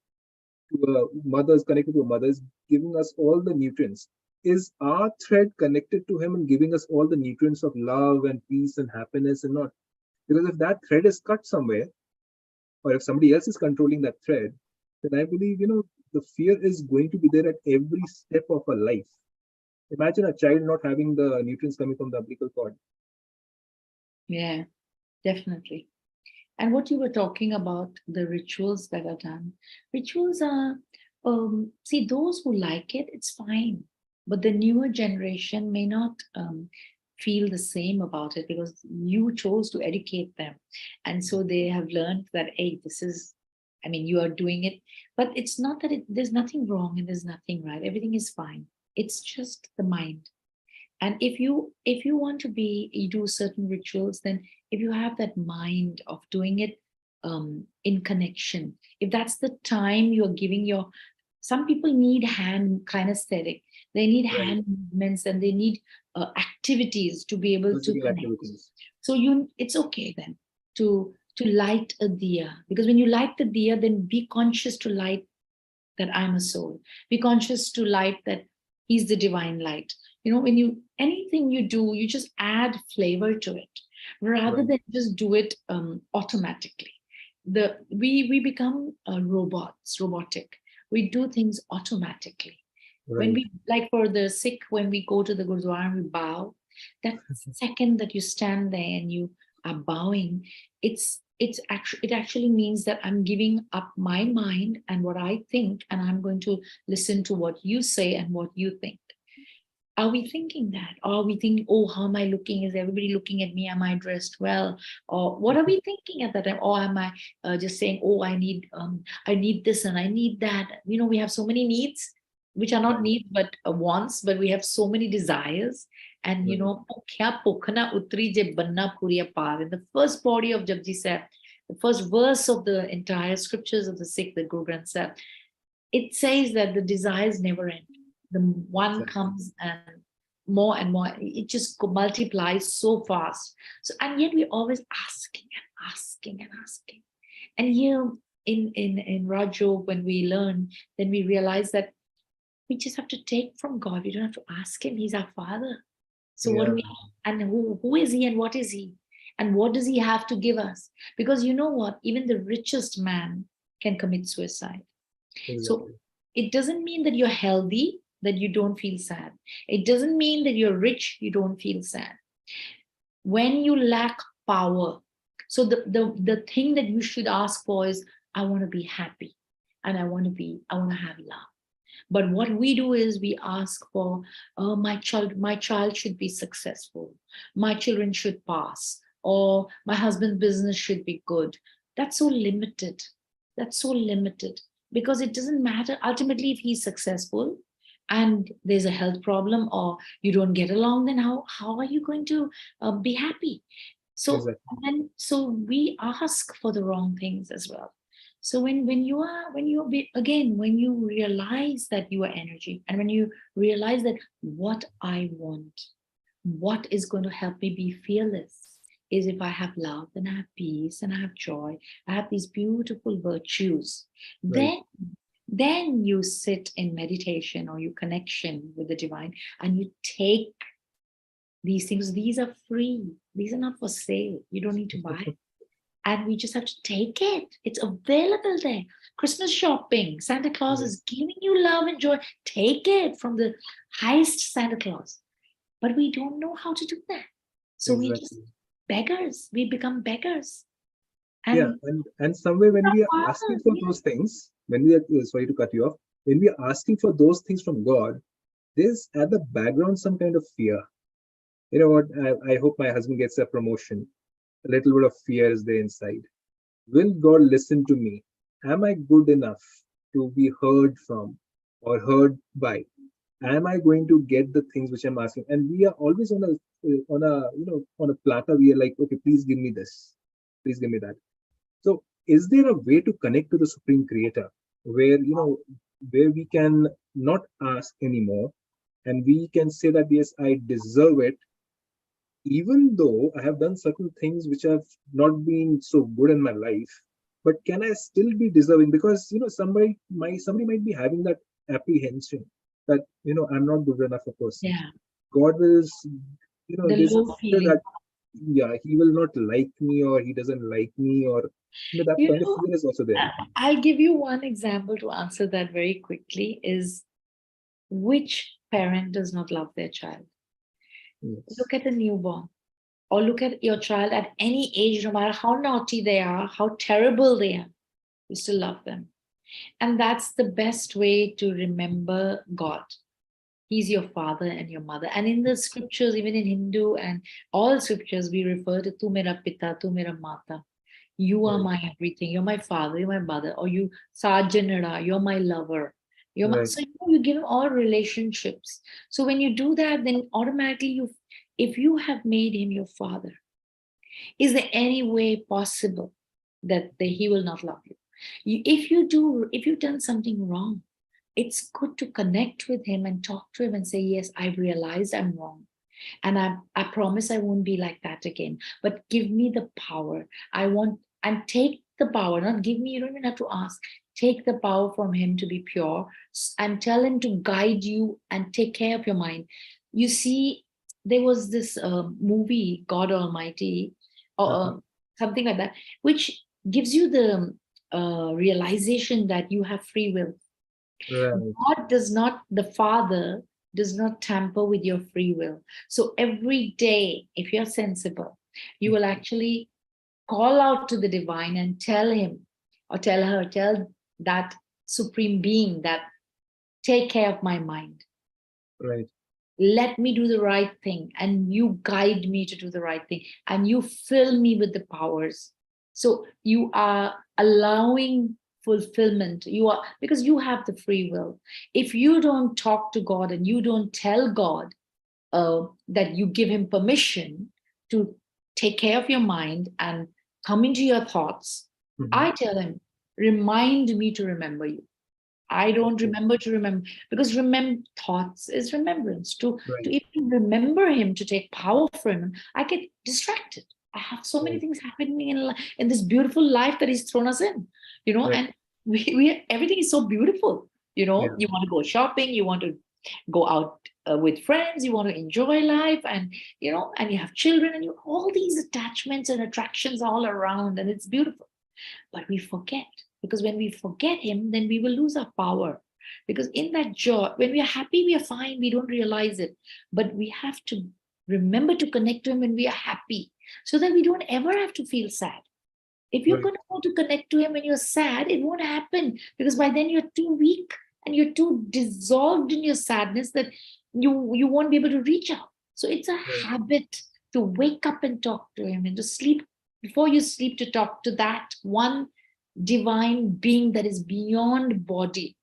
to a mother's connected to a mother's, giving us all the nutrients? Is our thread connected to him and giving us all the nutrients of love and peace and happiness and not? Because if that thread is cut somewhere, or if somebody else is controlling that thread, then I believe, the fear is going to be there at every step of our life. Imagine a child not having the nutrients coming from the umbilical cord. Yeah, definitely. And what you were talking about, the rituals that are done, rituals are, see, those who like it, it's fine. But the newer generation may not feel the same about it because you chose to educate them. And so they have learned that, hey, this is, I mean, you are doing it. But it's not that there's nothing wrong and there's nothing right. Everything is fine. It's just the mind. And if you want to be, you do certain rituals, then if you have that mind of doing it in connection, if that's the time you're giving your, some people need hand kinesthetic, they need Right. hand movements and they need activities to be able to Physical connect. activities. So it's okay then to light a diya, because when you light the diya, then be conscious to light that I'm a soul. Be conscious to light that he's the divine light. When you, anything you do, you just add flavor to it rather Right. than just do it automatically. We become robotic. We do things automatically. When Right. we, like for the Sikh, when we go to the Gurdwara and we bow, that second that you stand there and you are bowing, it actually means that I'm giving up my mind and what I think, and I'm going to listen to what you say and what you think. Are we thinking that? Or are we thinking, oh, how am I looking? Is everybody looking at me? Am I dressed well? Or what are we thinking at that time? Or am I just saying, oh, I need this and I need that? We have so many needs, which are not Right. needs but wants, but we have so many desires. And Right. "Bhukya pokhana utri je banna puriya par." In the first body of Japji Sahib, the first verse of the entire scriptures of the Sikh, the Guru Granth Sahib, it says that the desires never end. The one Exactly. comes and more. It just multiplies so fast. So, and yet we're always asking and asking and asking. And here in Rajo, when we learn, then we realize that we just have to take from God. We don't have to ask him. He's our Father. So what do Yeah. we, and who is he and what is he? And what does he have to give us? Because you know what? Even the richest man can commit suicide. So Exactly. it doesn't mean that you're healthy, that you don't feel sad. It doesn't mean that you're rich, you don't feel sad. When you lack power, so the thing that you should ask for is, I want to be happy and I want to have love. But what we do is we ask for, my child should be successful, my children should pass, or my husband's business should be good. That's so limited. That's so limited because it doesn't matter ultimately if he's successful and there's a health problem or you don't get along, then how are you going to be happy? So Exactly. and so we ask for the wrong things as well. So when you realize that you are energy, and when you realize that what I want, what is going to help me be fearless is if I have love, and I have peace, and I have joy, I have these beautiful virtues, Right. then you sit in meditation or you connection with the divine, and you take these things. These are free. These are not for sale. You don't need to buy. And we just have to take it. It's available there. Christmas shopping, Santa Claus Right. is giving you love and joy. Take it from the highest Santa Claus. But we don't know how to do that. So we just Exactly. beggars. We become beggars. Yeah, And and somewhere when we are asking fathers, for yeah. those things, when we are sorry to cut you off, when we are asking for those things from God, there's at the background some kind of fear. You know what? I hope my husband gets a promotion. A little bit of fear is there inside. Will God listen to me? Am I good enough to be heard from or heard by? Am I going to get the things which I'm asking? And we are always on a platter. We are like, okay, please give me this, please give me that. So, is there a way to connect to the Supreme Creator where where we can not ask anymore, and we can say that yes, I deserve it, even though I have done certain things which have not been so good in my life, but can I still be deserving? Because somebody might be having that apprehension that I'm not good enough a person. Yeah. God will, The there's a low fear feeling. that yeah, he will not like me or he doesn't like me or that You kind of know, fear is also there. I'll give you one example to answer that very quickly is which parent does not love their child? Yes. Look at a newborn or look at your child at any age, no matter how naughty they are, how terrible they are, you still love them. And that's the best way to remember God. He's your father and your mother. And in the scriptures, even in Hindu and all scriptures, we refer to Tu mera pita, tu mera mata. You are Right. my everything. You're my father, you're my mother, or you Sajanara, you're my lover. Right. So you give them all relationships. So when you do that, then automatically if you have made him your father, is there any way possible that he will not love you? If you've done something wrong, it's good to connect with him and talk to him and say, yes, I've realized I'm wrong. And I promise I won't be like that again. But give me the power. And take the power, not give me, you don't even have to ask. Take the power from him to be pure and tell him to guide you and take care of your mind. You see, there was this movie, God Almighty, or Uh-huh. something like that, which gives you the realization that you have free will. Right. The Father does not tamper with your free will. So every day, if you're sensible, you will actually call out to the divine and tell him or tell her, tell that supreme being that take care of my mind. Right. Let me do the right thing, and you guide me to do the right thing, and you fill me with the powers. So you are allowing fulfillment. You are, because you have the free will. If you don't talk to God and you don't tell God that you give him permission to take care of your mind and come into your thoughts, Mhm. I tell him, remind me to remember you. I don't Okay. remember to remember, because remember thoughts is remembrance. To Right. even remember him, to take power from him, I get distracted. I have so many Right. things happening in this beautiful life that he's thrown us in, Right. and we everything is so beautiful. Yeah. You want to go shopping, you want to go out with friends, you want to enjoy life, and and you have children, and you all these attachments and attractions all around, and it's beautiful. But we forget, because when we forget him, then we will lose our power. Because in that joy, when we are happy, we are fine, we don't realize it. But we have to remember to connect to him when we are happy, so that we don't ever have to feel sad. If you're Right. going to go to connect to him when you're sad, it won't happen, because by then you're too weak and you're too dissolved in your sadness that you won't be able to reach out. So it's a Right. habit to wake up and talk to him, and to sleep, before you sleep, to talk to that one divine being that is beyond body,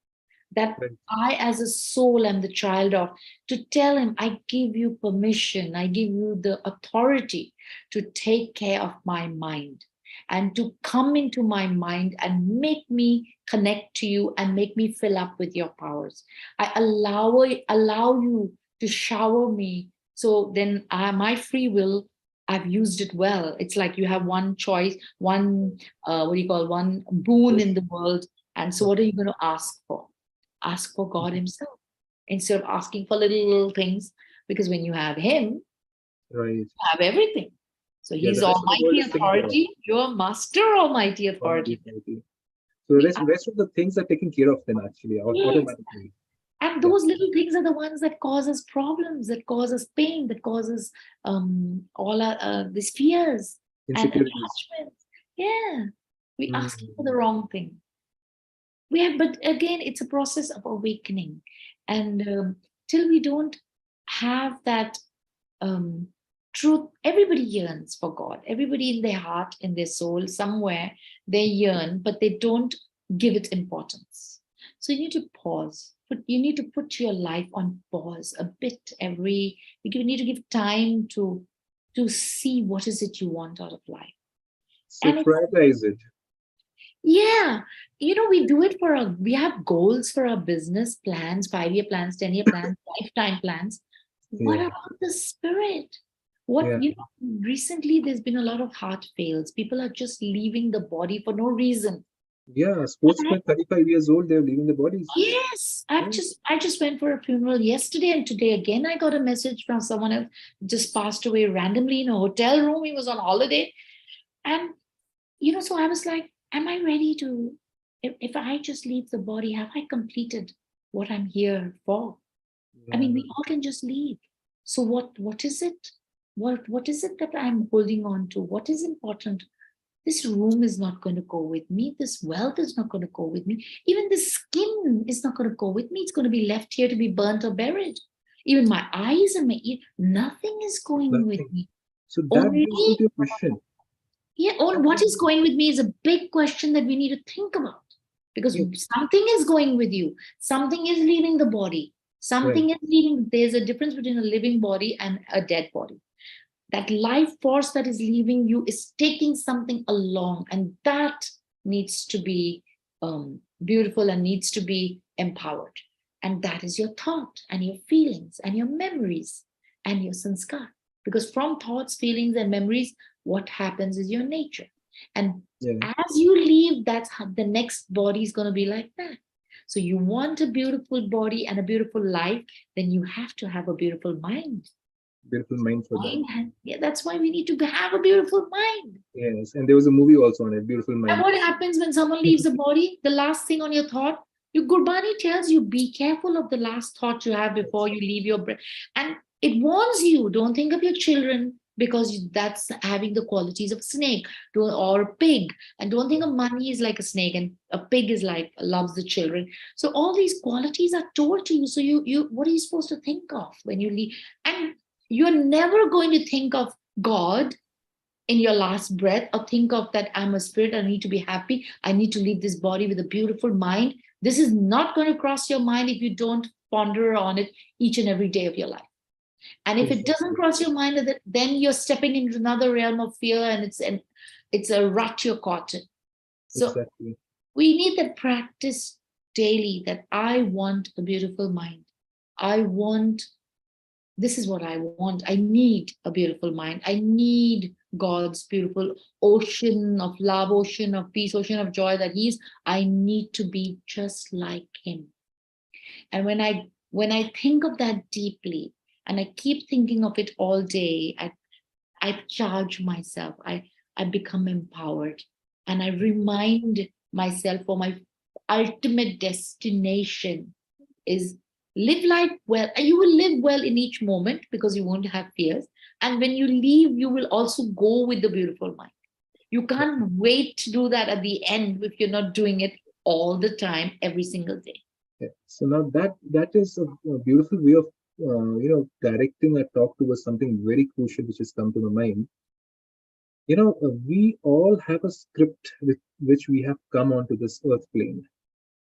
that Right. I, as a soul, am the child of, to tell him, I give you permission, I give you the authority to take care of my mind. and to come into my mind and make me connect to you and make me fill up with your powers. I allow you to shower me. So then my free will, I've used it well. It's like you have one choice, one, what do you call, one boon in the world. And so what are you going to ask for? Ask for God himself instead of asking for little things. Because when you have him, Right. you have everything. So Yeah, he's the rest of the world almighty is taken care of. authority. You're master almighty Almighty authority. authority. So We rest of the things are taken care of then actually yes. automatically. And Yeah. those little things are the ones that cause us problems, that cause us pain, that causes all our these fears and Insecurities. attachments. Yeah, we asking for the Mm. wrong thing. We have, but again, it's a process of awakening, and till we don't have that um, truth, everybody yearns for God. Everybody in their heart, in their soul, somewhere they yearn, but they don't give it importance. So you need to pause. You need to put your life on pause a bit every. You need to give time to see what is it you want out of life. So And it's, prioritize it. yeah, we do it we have goals for our business plans, 5-year plans, 10-year plans, lifetime plans. What Yeah. about the spirit? What, Yeah. recently there's been a lot of heart fails. People are just leaving the body for no reason. Yeah. Sportsmen 35 years old, they're leaving the bodies. Yes, Yeah. I just went for a funeral yesterday, and today again I got a message from someone else just passed away randomly in a hotel room. He was on holiday. And so I was like, am I ready to, if I just leave the body, have I completed what I'm here for? I mean, Yeah. we all can just leave. So what is it? What is it that I'm holding on to? What is important? This room is not going to go with me. This wealth is not going to go with me. Even the skin is not going to go with me. It's going to be left here to be burnt or buried. Even my eyes and my ear, nothing is going with Nothing. me. So that Only, brings me to a question. yeah, what is going with me is a big question that we need to think about. Because Yeah. something is going with you. Something is leaving the body. Right. Something is leaving. There's a difference between a living body and a dead body. That life force that is leaving you is taking something along, and that needs to be beautiful and needs to be empowered. And that is your thought and your feelings and your memories and your sanskar. Because from thoughts, feelings, and memories, what happens is your nature. And Yeah. as you leave, that's how the next body is going to be like that. So you want a beautiful body and a beautiful life, then you have to have a beautiful mind. Beautiful mind for that. Yeah, that's why we need to have a beautiful mind. Yes. And there was a movie also on it, Beautiful And Mind. what happens when someone leaves the body? The last thing on your thought, your Gurbani tells you, be careful of the last thought you have before Yes. you leave your breath. And it warns you, don't think of your children, because that's having the qualities of a snake or a pig. And don't think of money is like a snake, and a pig is like loves the children. So all these qualities are told to you. So you what are you supposed to think of when you leave? And you're never going to think of God in your last breath, or think of that I'm a spirit, I need to be happy, I need to leave this body with a beautiful mind. This is not going to cross your mind if you don't ponder on it each and every day of your life. And if it doesn't Exactly. cross your mind, then you're stepping into another realm of fear, and it's a rut you're caught in. So Exactly. we need that practice daily, that I want a beautiful mind. I want, this is what I want. I need a beautiful mind. I need God's beautiful ocean of love, ocean of peace, ocean of joy that He's. I need to be just like Him. And when I think of that deeply, and I keep thinking of it all day, I charge myself. I become empowered, and I remind myself for my ultimate destination is live life well. You will live well in each moment because you won't have fears. And when you leave, you will also go with the beautiful mind. You can't wait to do that at the end if you're not doing it all the time, every single day. Yeah. So now that is a beautiful way of directing a talk towards something very crucial which has come to my mind. We all have a script with which we have come onto this earth plane.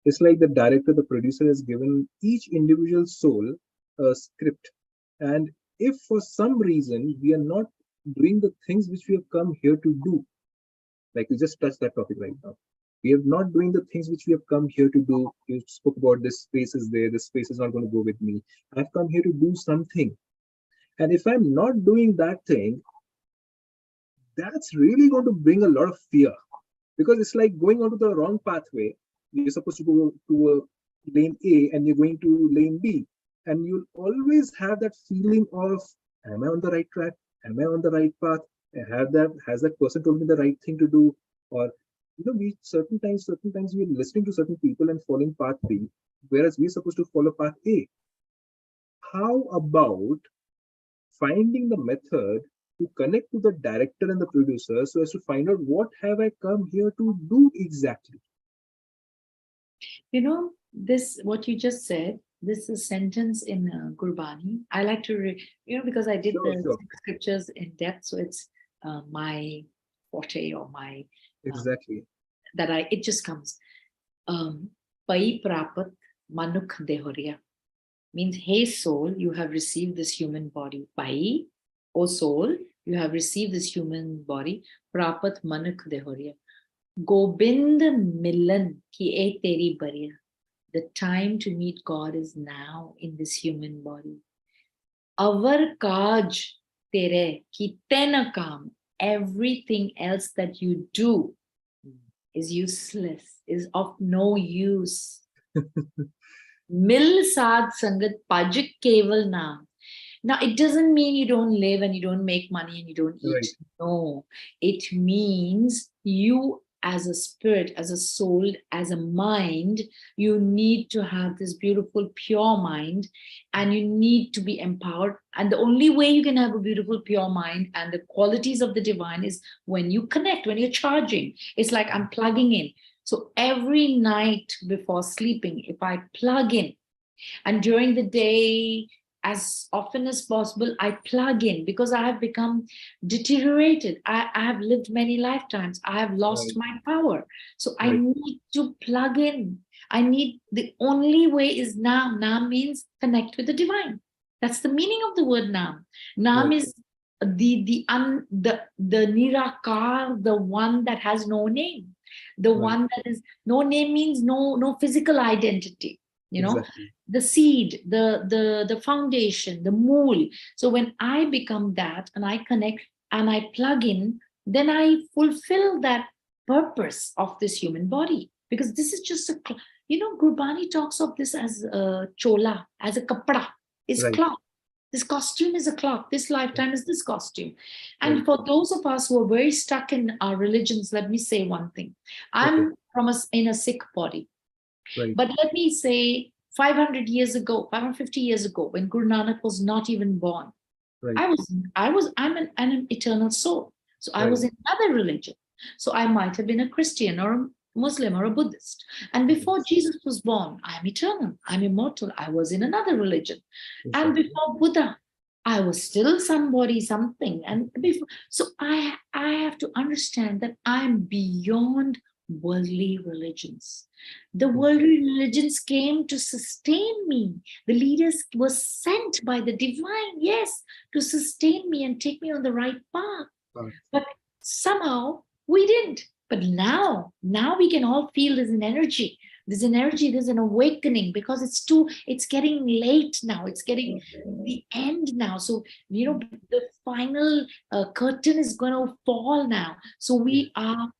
It's like the director, the producer has given each individual soul a script. And if for some reason we are not doing the things which we have come here to do, Like we just touched that topic right now. We are not doing the things which we have come here to do. You spoke about this space is there, this space is not going to go with me. I've come here to do something. And if I'm not doing that thing, that's really going to bring a lot of fear, because it's like going onto the wrong pathway. You're supposed to go to a lane A and you're going to lane B. And you'll always have that feeling of, am I on the right track? Am I on the right path? Has that person told me the right thing to do? Or, we certain times we're listening to certain people and following path B, whereas we're supposed to follow path A. How about finding the method to connect to the director and the producer so as to find out what have I come here to do exactly? This, what you just said, this is a sentence in Gurbani. I like to, because I did the scriptures in depth, so it's my forte or my exactly it just comes. Pai prapat manuk dehoria means, hey soul, you have received this human body. Pai, O soul, you have received this human body. Prapat manuk dehoria. Gobind milan ki e teri bariya. The time to meet God is now in this human body. Avar kaj tere ki tena kam. Everything else that you do is useless, is of no use. Mil sad sangat pajik keval naam. Now, it doesn't mean you don't live and you don't make money and you don't eat. Right. No, it means you as a spirit, as a soul, as a mind, you need to have this beautiful, pure mind, and you need to be empowered. And the only way you can have a beautiful, pure mind and the qualities of the divine is when you connect, when you're charging. It's like I'm plugging in. So every night before sleeping, if I plug in, and during the day, as often as possible, I plug in, because I have become deteriorated. I have lived many lifetimes. I have lost my power. So I need to plug in. The only way is Nam. Nam means connect with the divine. That's the meaning of the word Nam. Nam is the Nirakar, the one that has no name. The one that is, no name means no physical identity. Exactly. The seed, the foundation, the mool. So when I become that and I connect and I plug in, then I fulfill that purpose of this human body. Because this is just Gurbani talks of this as a chola, as a kapda, is cloth. This costume is a cloth. This lifetime is this costume. And for those of us who are very stuck in our religions, let me say one thing. I'm in a Sikh body. But let me say 500 years ago, 550 years ago, when Guru Nanak was not even born, I'm an eternal soul. So I was in another religion. So I might have been a Christian or a Muslim or a Buddhist. And before Jesus was born, I'm eternal, I'm immortal. I was in another religion. And before Buddha, I was still somebody, something. And so I have to understand that I'm beyond worldly religions. The worldly religions came to sustain me. The leaders were sent by the divine, yes, to sustain me and take me on the right path. But somehow we didn't. But now we can all feel there's an energy. There's an energy, there's an awakening, because it's getting late now. It's getting the end now. So, the final curtain is going to fall now. So we are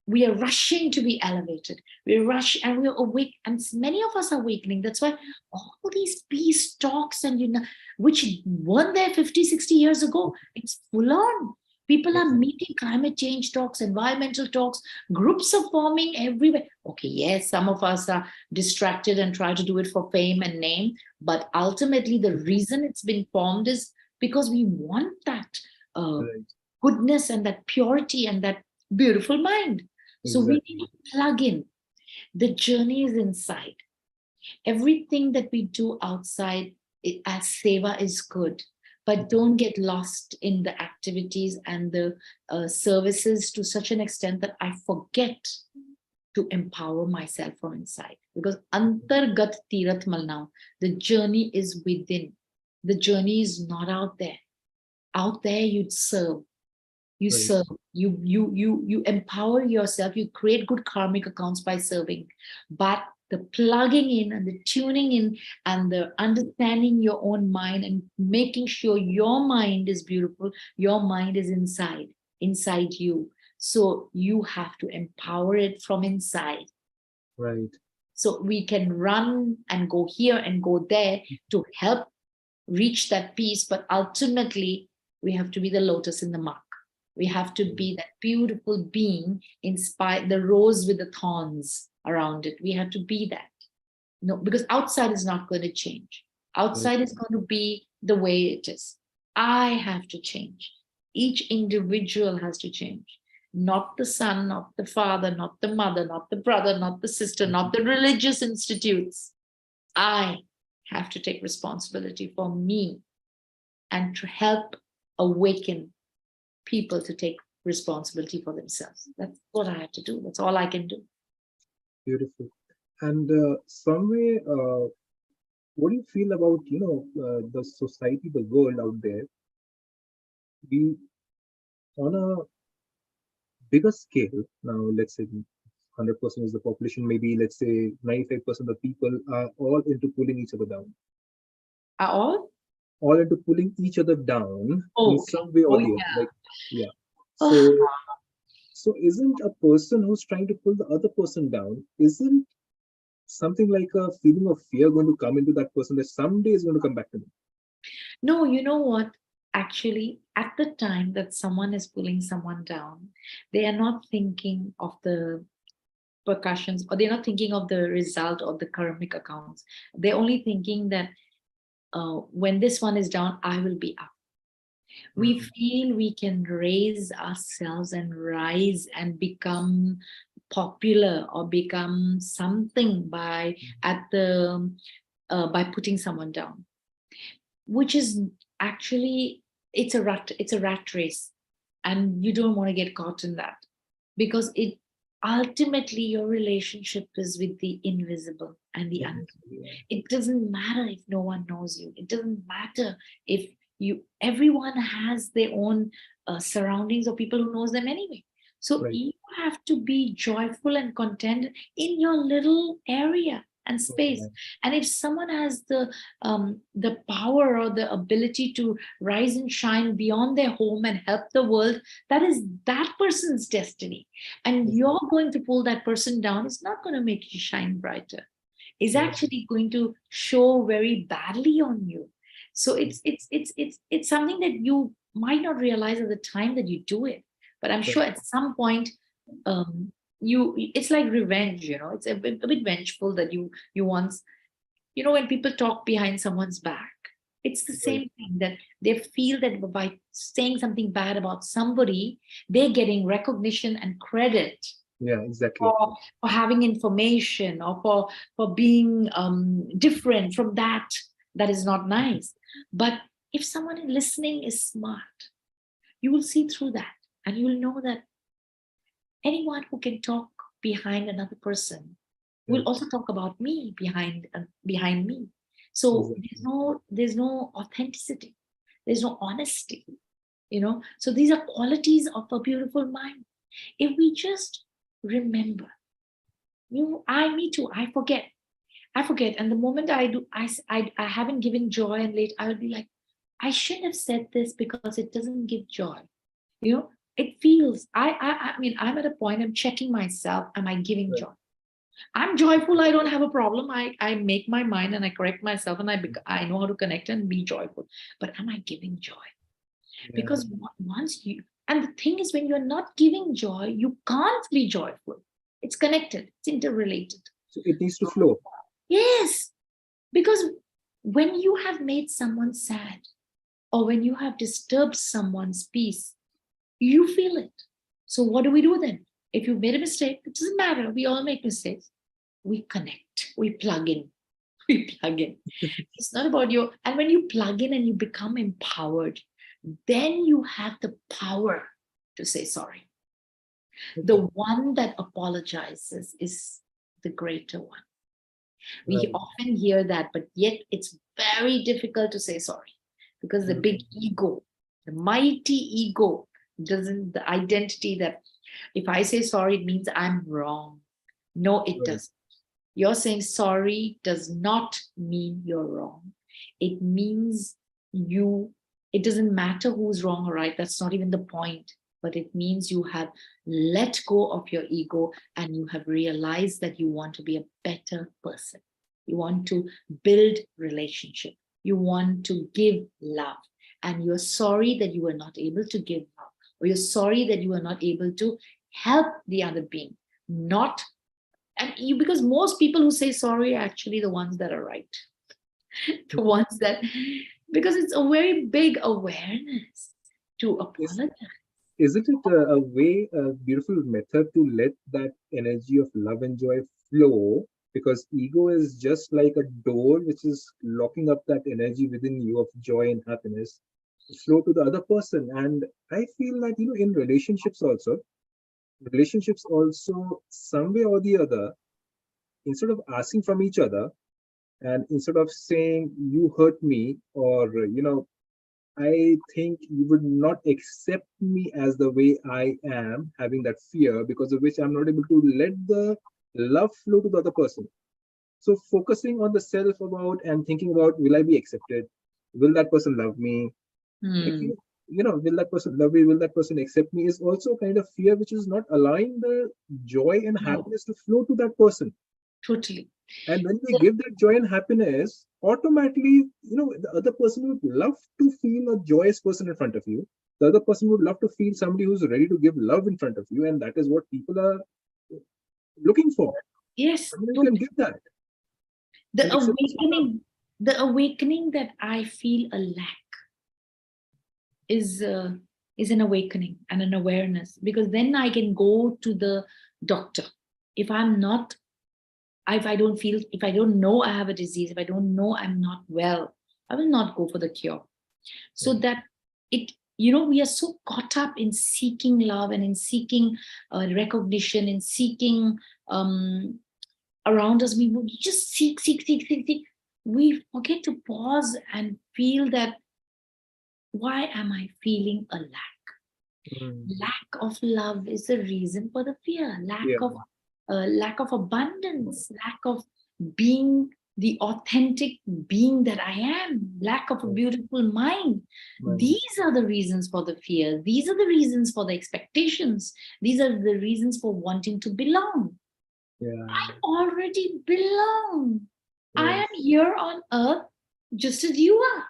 rushing to be elevated. We rush and we're awake, and many of us are awakening. That's why all these peace talks and which weren't there 50, 60 years ago, it's full on. People are meeting, climate change talks, environmental talks, groups are forming everywhere. Okay, yes, some of us are distracted and try to do it for fame and name, but ultimately the reason it's been formed is because we want that goodness and that purity and that beautiful mind. So we need to plug in. The journey is inside. Everything that we do outside as seva is good, but don't get lost in the activities and the services to such an extent that I forget to empower myself from inside. Because antargat tirath malnao, the journey is within. The journey is not out there. Out there you'd serve. You Right. serve, you empower yourself, you create good karmic accounts by serving. But the plugging in and the tuning in and the understanding your own mind and making sure your mind is beautiful, your mind is inside you. So you have to empower it from inside. Right. So we can run and go here and go there to help reach that peace, but ultimately we have to be the lotus in the muck. We have to be that beautiful being, inspired, the rose with the thorns around it. We have to be that. No, because outside is not going to change. Right. Outside is going to be the way it is. I have to change. Each individual has to change. Not the son, not the father, not the mother, not the brother, not the sister, not the religious institutes. I have to take responsibility for me and to help awaken people to take responsibility for themselves. That's what I have to do. That's all I can do. Beautiful. And some way, what do you feel about, the society, the world out there? We, on a bigger scale, now let's say 100% is the population, maybe let's say 95% of the people are all into pulling each other down. Are all? All into pulling each other down in Oh, okay. some way or Oh, the other. yeah. Like, yeah. Oh, So isn't a person who's trying to pull the other person down, isn't something like a feeling of fear going to come into that person that someday is going to come back to me? no, you know what? Actually, at the time that someone is pulling someone down, they are not thinking of the percussions, or they're not thinking of the result of the karmic accounts. They're only thinking that when this one is down, I will be up. We Mhm. feel we can raise ourselves and rise and become popular or become something by putting someone down, which is actually, it's a rat race, and you don't want to get caught in that, because it ultimately, your relationship is with the invisible and the unknown. Yeah. It doesn't matter if no one knows you. It doesn't matter if everyone has their own surroundings or people who knows them anyway. So Right. you have to be joyful and content in your little area and space. Yeah. And if someone has the power or the ability to rise and shine beyond their home and help the world, that is that person's destiny. And Exactly. you're going to pull that person down. It's not going to make you shine brighter. Is Right. actually going to show very badly on you. So it's something that you might not realize at the time that you do it, but I'm Right. sure at some point, um it's like revenge. It's a bit vengeful that you once, when people talk behind someone's back, it's the Right. same thing, that they feel that by saying something bad about somebody, they're getting recognition and credit Yeah, exactly. for having information, or for being different from that is not nice. But if someone listening is smart, you will see through that, and you will know that anyone who can talk behind another person will Right. also talk about me behind me. So there's Exactly. no authenticity, there's no honesty. So these are qualities of a beautiful mind. If we just remember, me too, I forget. And the moment I do, I haven't given joy, and late I will be like, I shouldn't have said this because it doesn't give joy. It feels, I mean, I'm at a point, I'm checking myself, am I giving Right. joy? I'm joyful, I don't have a problem. I make my mind and I correct myself, and I know how to connect and be joyful. But am I giving joy? Yeah. Because once you, and the thing is, when you're not giving joy, you can't be joyful. It's connected, it's interrelated. So it needs to flow. Yes, because when you have made someone sad, or when you have disturbed someone's peace, you feel it. So what do we do then? If you made a mistake, it doesn't matter. We all make mistakes. We connect, we plug in, we plug in. It's not about you. And when you plug in and you become empowered, then you have the power to say sorry. The Okay. one that apologizes is the greater one. We Right. often hear that, but yet it's very difficult to say sorry, because the big Mhm. ego, the mighty ego, Doesn't the identity that if I say sorry, it means I'm wrong. No, it Right. doesn't. You're saying sorry does not mean you're wrong. It means it doesn't matter who's wrong or right. That's not even the point. But it means you have let go of your ego and you have realized that you want to be a better person. You want to build relationship. You want to give love. And you're sorry that you were not able to give love, or you're sorry that you were not able to help the other being. Not and you because most people who say sorry are actually the ones that are right. The ones that because it's a very big awareness to Is, apologize. isn't it a beautiful method to let that energy of love and joy flow? Because ego is just like a door which is locking up that energy within you of joy and happiness to flow to the other person. And I feel that, in relationships also, some way or the other, instead of asking from each other, and instead of saying you hurt me, or I think you would not accept me as the way I am, having that fear because of which I'm not able to let the love flow to the other person. So focusing on the self about and thinking about, will I be accepted, will that person love me, like Hmm. will that person love me, will that person accept me, is also kind of fear which is not allowing the joy and No, happiness to flow to that person. totally. And when we give that joy and happiness, automatically, the other person would love to feel a joyous person in front of you. The other person would love to feel somebody who's ready to give love in front of you. And that is what people are looking for. Yes, Somebody who can totally. give that The and accept us for love. awakening that I feel a lack is uh, is an awakening and an awareness, because then I can go to the doctor. If I'm not, if I don't feel, if I don't know I have a disease, if I don't know I'm not well, I will not go for the cure. So Right. that we are so caught up in seeking love and in seeking recognition, in seeking around us. We would just seek. We forget to pause and feel that, why am I feeling a lack? Mm. Lack of love is the reason for the fear. Yeah. Lack of abundance, lack of being the authentic being that I am, lack of a Right. beautiful mind. Mind. These are the reasons for the fear. These are the reasons for the expectations. These are the reasons for wanting to belong. Yeah. I already belong. I Right. am here on earth just as you are.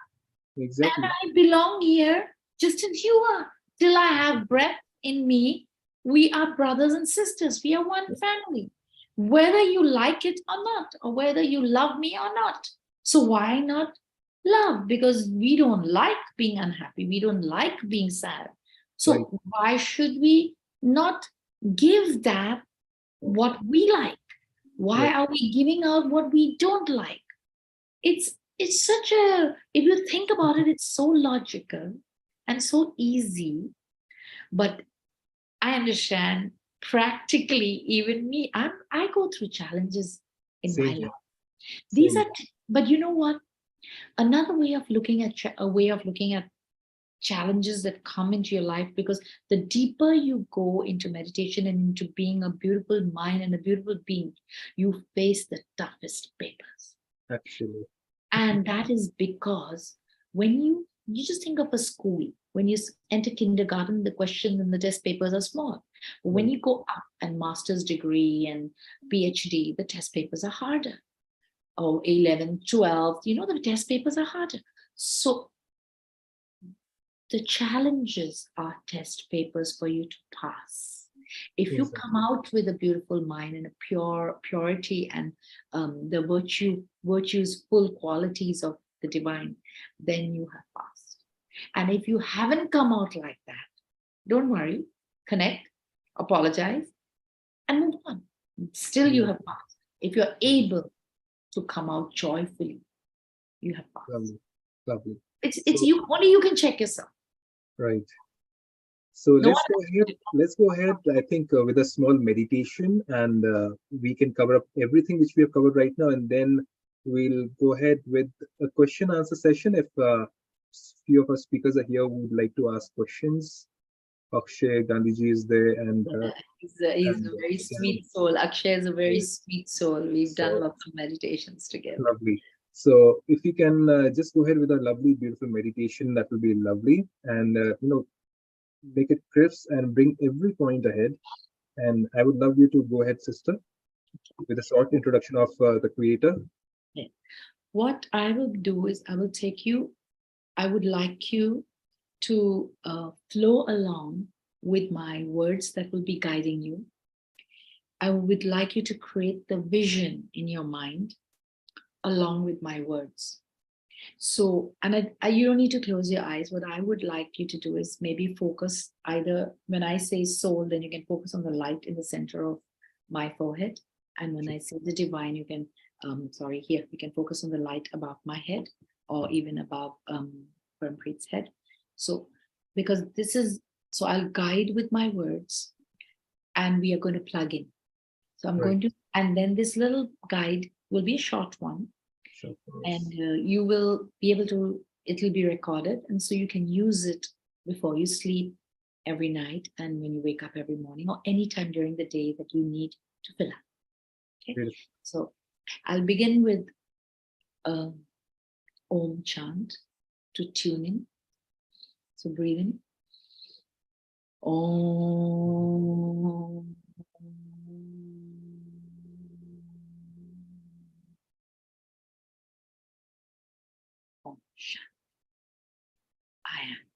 And Exactly. I belong here just as you are. Till I have breath in me, we are brothers and sisters. We are one family. Whether you like it or not, or whether you love me or not. So why not love? Because we don't like being unhappy. We don't like being sad. Right. So why should we not give that what we like? Why Right. are we giving out what we don't like? It's such a, if you think about it, it's so logical and so easy. But I understand practically, even me, I go through challenges in my Same here. life. These Same. are but you know what, another way of looking at a way of looking at challenges that come into your life, because the deeper you go into meditation and into being a beautiful mind and a beautiful being, you face the toughest papers. Actually. And that is because when you just think of a school, when you enter kindergarten, the questions and the test papers are small. But when Right. you go up and master's degree and PhD, the test papers are harder. Oh, 11, 12, the test papers are harder. So the challenges are test papers for you to pass. If you come Exactly. out with a beautiful mind and a purity and the virtues, full qualities of the divine, then you have passed. And if you haven't come out like that, don't worry, connect, apologize, and move on. Still, you Yeah. have passed. If you're able to come out joyfully, you have passed. Lovely. Lovely. It's So, you, only you can check yourself. right. So No one let's go else ahead. can do Let's go ahead. I think with a small meditation, and we can cover up everything which we have covered right now, and then we'll go ahead with a question answer session. If few of our speakers are here who would like to ask questions, Akshay Gandhiji is there, He's and a very Islam. sweet soul. Akshay is a very Yes. sweet soul. We've done So lots of meditations together. lovely. So if you can just go ahead with a lovely, beautiful meditation, that will be lovely, and make it crisp and bring every point ahead. And I would love you to go ahead, sister, with a short introduction of the creator. Yeah. What I will do is I would like you to flow along with my words that will be guiding you. I would like you to create the vision in your mind along with my words. So, and you don't need to close your eyes. What I would like you to do is maybe focus either when I say soul, then you can focus on the light in the center of my forehead. And when I say the divine, you can, here, you can focus on the light above my head or even above Parampreet's head. So, because so I'll guide with my words and we are going to plug in. So I'm Right. going to, and then this little guide will be a short one. Sure. And you will be able to, it'll be recorded. And so you can use it before you sleep every night and when you wake up every morning or anytime during the day that you need to fill up. Okay. Beautiful. So I'll begin with Om chant to tune in. So breathe in. Om. Om Shanti. I am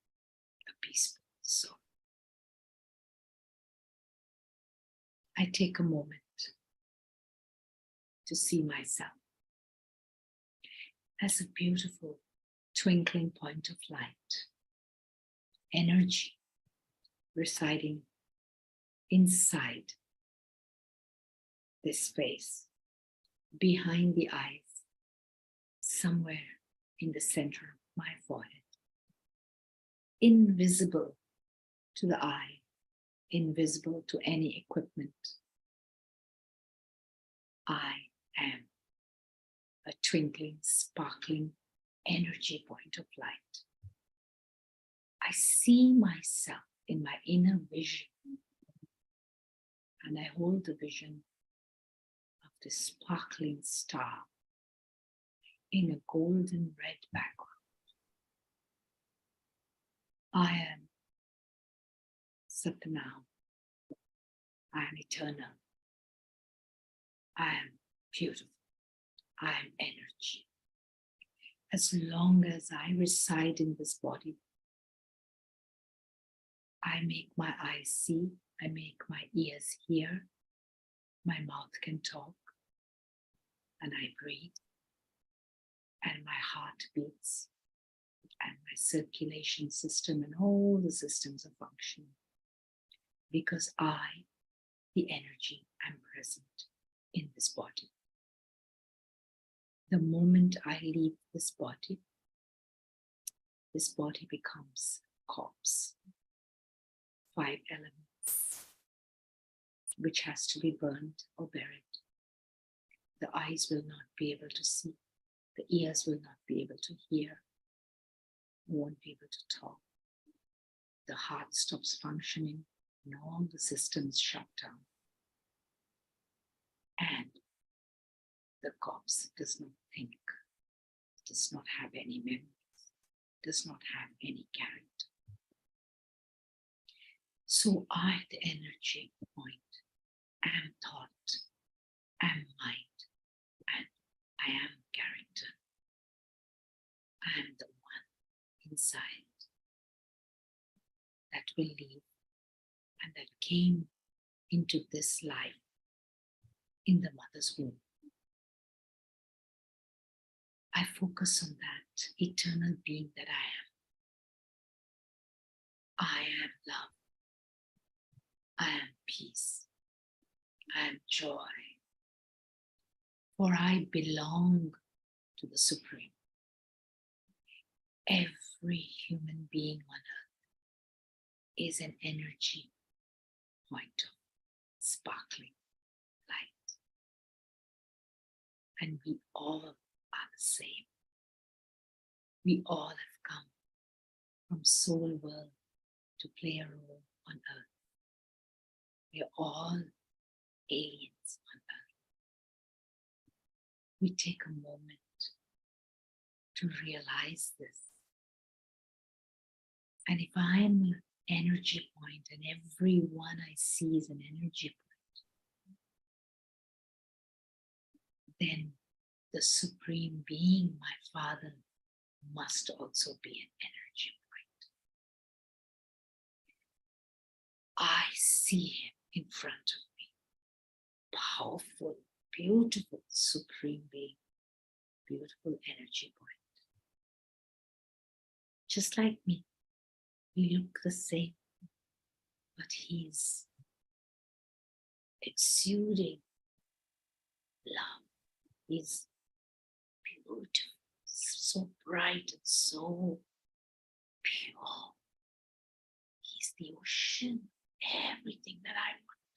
a peaceful soul. I take a moment to see myself as a beautiful twinkling point of light, energy residing inside this space, behind the eyes, somewhere in the center of my forehead, invisible to the eye, invisible to any equipment. I am a twinkling, sparkling energy point of light. I see myself in my inner vision, and I hold the vision of the sparkling star in a golden red background. I am Satnam. I am eternal. I am beautiful. I am energy. As long as I reside in this body, I make my eyes see, I make my ears hear, my mouth can talk, and I breathe, and my heart beats, and my circulation system and all the systems are functioning. Because I, the energy, am present in this body. The moment I leave this body becomes a corpse. 5 elements, which has to be burned or buried. The eyes will not be able to see. The ears will not be able to hear. Won't be able to talk. The heart stops functioning and all the systems shut down. And the corpse does not think, does not have any memories, does not have any character. So I, the energy point, am thought, am mind, and I am character. I am the one inside that will live and that came into this life in the mother's womb. I focus on that eternal being that I am. I am love. I am peace. I am joy. For I belong to the Supreme. Every human being on earth is an energy point of sparkling light. And we all are the same. We all have come from soul world to play a role on earth. We are all aliens on earth. We take a moment to realize this. And if I'm an energy point and everyone I see is an energy point, then the Supreme Being, my Father, must also be an energy point. I see him in front of me. Powerful, beautiful, Supreme Being, beautiful energy point. Just like me, we look the same, but he's exuding love. He's beautiful, so bright and so pure. He's the ocean, everything that I want.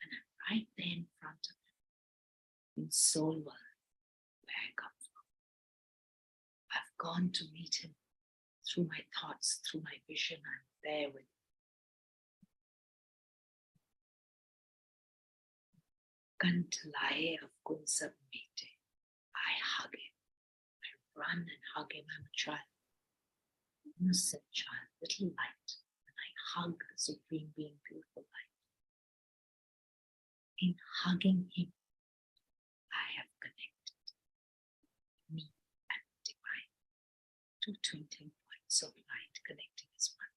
And I'm right there in front of him, in soul world, where I come from. I've gone to meet him through my thoughts, through my vision. I'm there with him. Kantalaye of Kunsab Mete. I hug him. I run and hug him. I'm a child, innocent child, little light. And I hug the Supreme Being, beautiful light. In hugging him, I have connected me and divine. Two twinkling points of light connecting as one.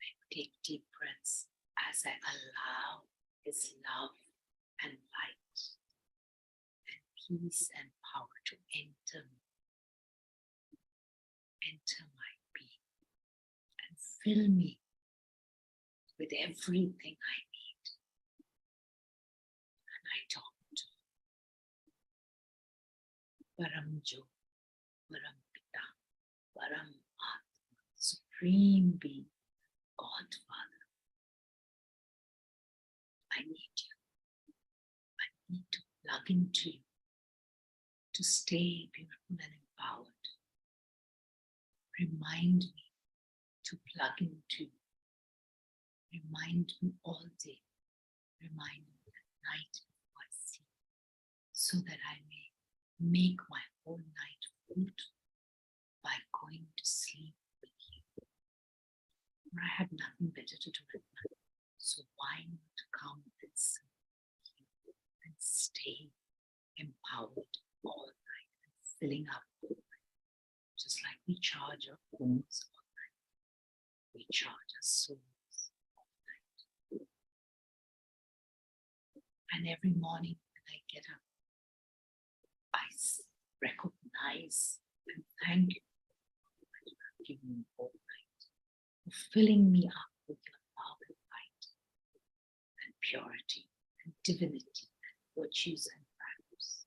I take deep breaths as I allow his love and light and peace and power to enter me, enter my being and fill me with everything I need. And I talk to Param Jo, Param Pita, Param Atma, Supreme Being, Godfather. I need you. I need to plug into you to stay beautiful and empowered. Remind me to plug into you. Remind me all day. Remind me at night before I sleep, so that I may make my whole night fruitful by going to sleep with you. For I have nothing better to do at night, so why not come and sleep with you and stay empowered all night and filling up all night, just like we charge our phones all night. We charge our souls all night. And every morning when I get up, I recognize and thank you for giving me all night, for filling me up with your love and light and purity and divinity and virtues and values,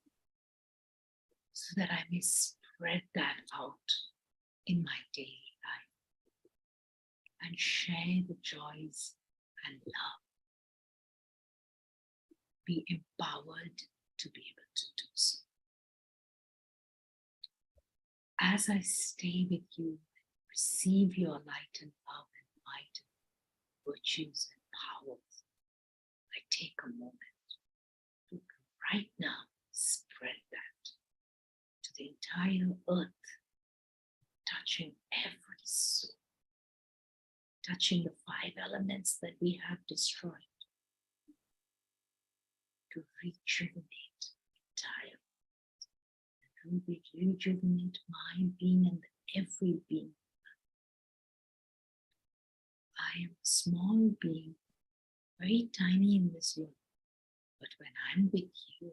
so that I may spread that out in my daily life and share the joys and love. Be empowered to be able to do so. As I stay with you, receive your light and love and might and virtues and powers, I take a moment to right now spread that to the entire earth, touching every soul, touching the 5 elements that we have destroyed, to rejuvenate entire, and rejuvenate my being and every being. I am a small being, very tiny in this world, but when I'm with you,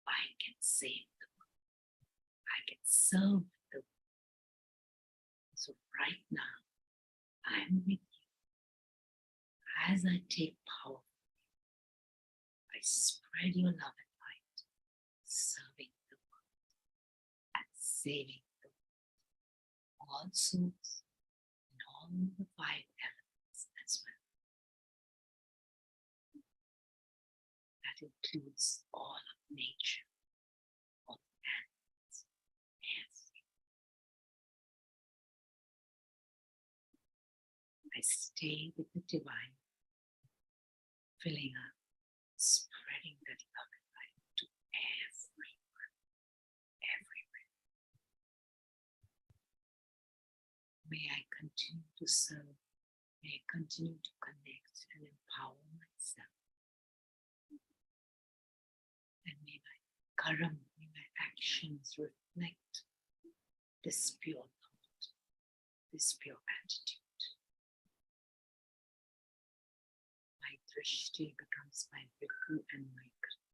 I can save the world. I can serve the world. So right now, I'm with you. As I take power, I spread your love and light, serving the world and saving the world. All souls and all the 5 elements as well. That includes all of nature, all the animals, everything. I stay with the divine, filling up, spreading that love and light to everyone, everywhere. May I continue to serve. May I continue to connect and empower myself. And may my actions reflect this pure thought, this pure attitude. My drishti becomes my vikru and my kriya.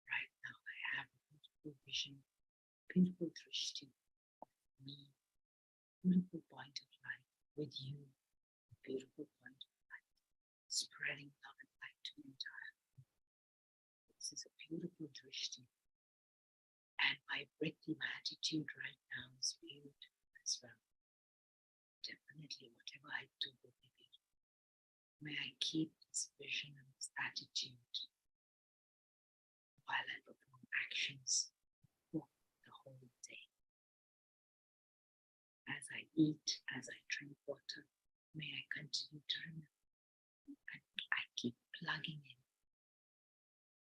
Right now I have a beautiful vision, beautiful drishti, me, beautiful point of light with you, beautiful point of light, spreading love and light to the entire world. This is a beautiful drishti. And my vritti, my attitude right now is beautiful as well. Definitely whatever I do will be beautiful. May I keep this vision and this attitude while I perform actions for the whole day. As I eat, as I drink water, may I continue to remember. And I keep plugging in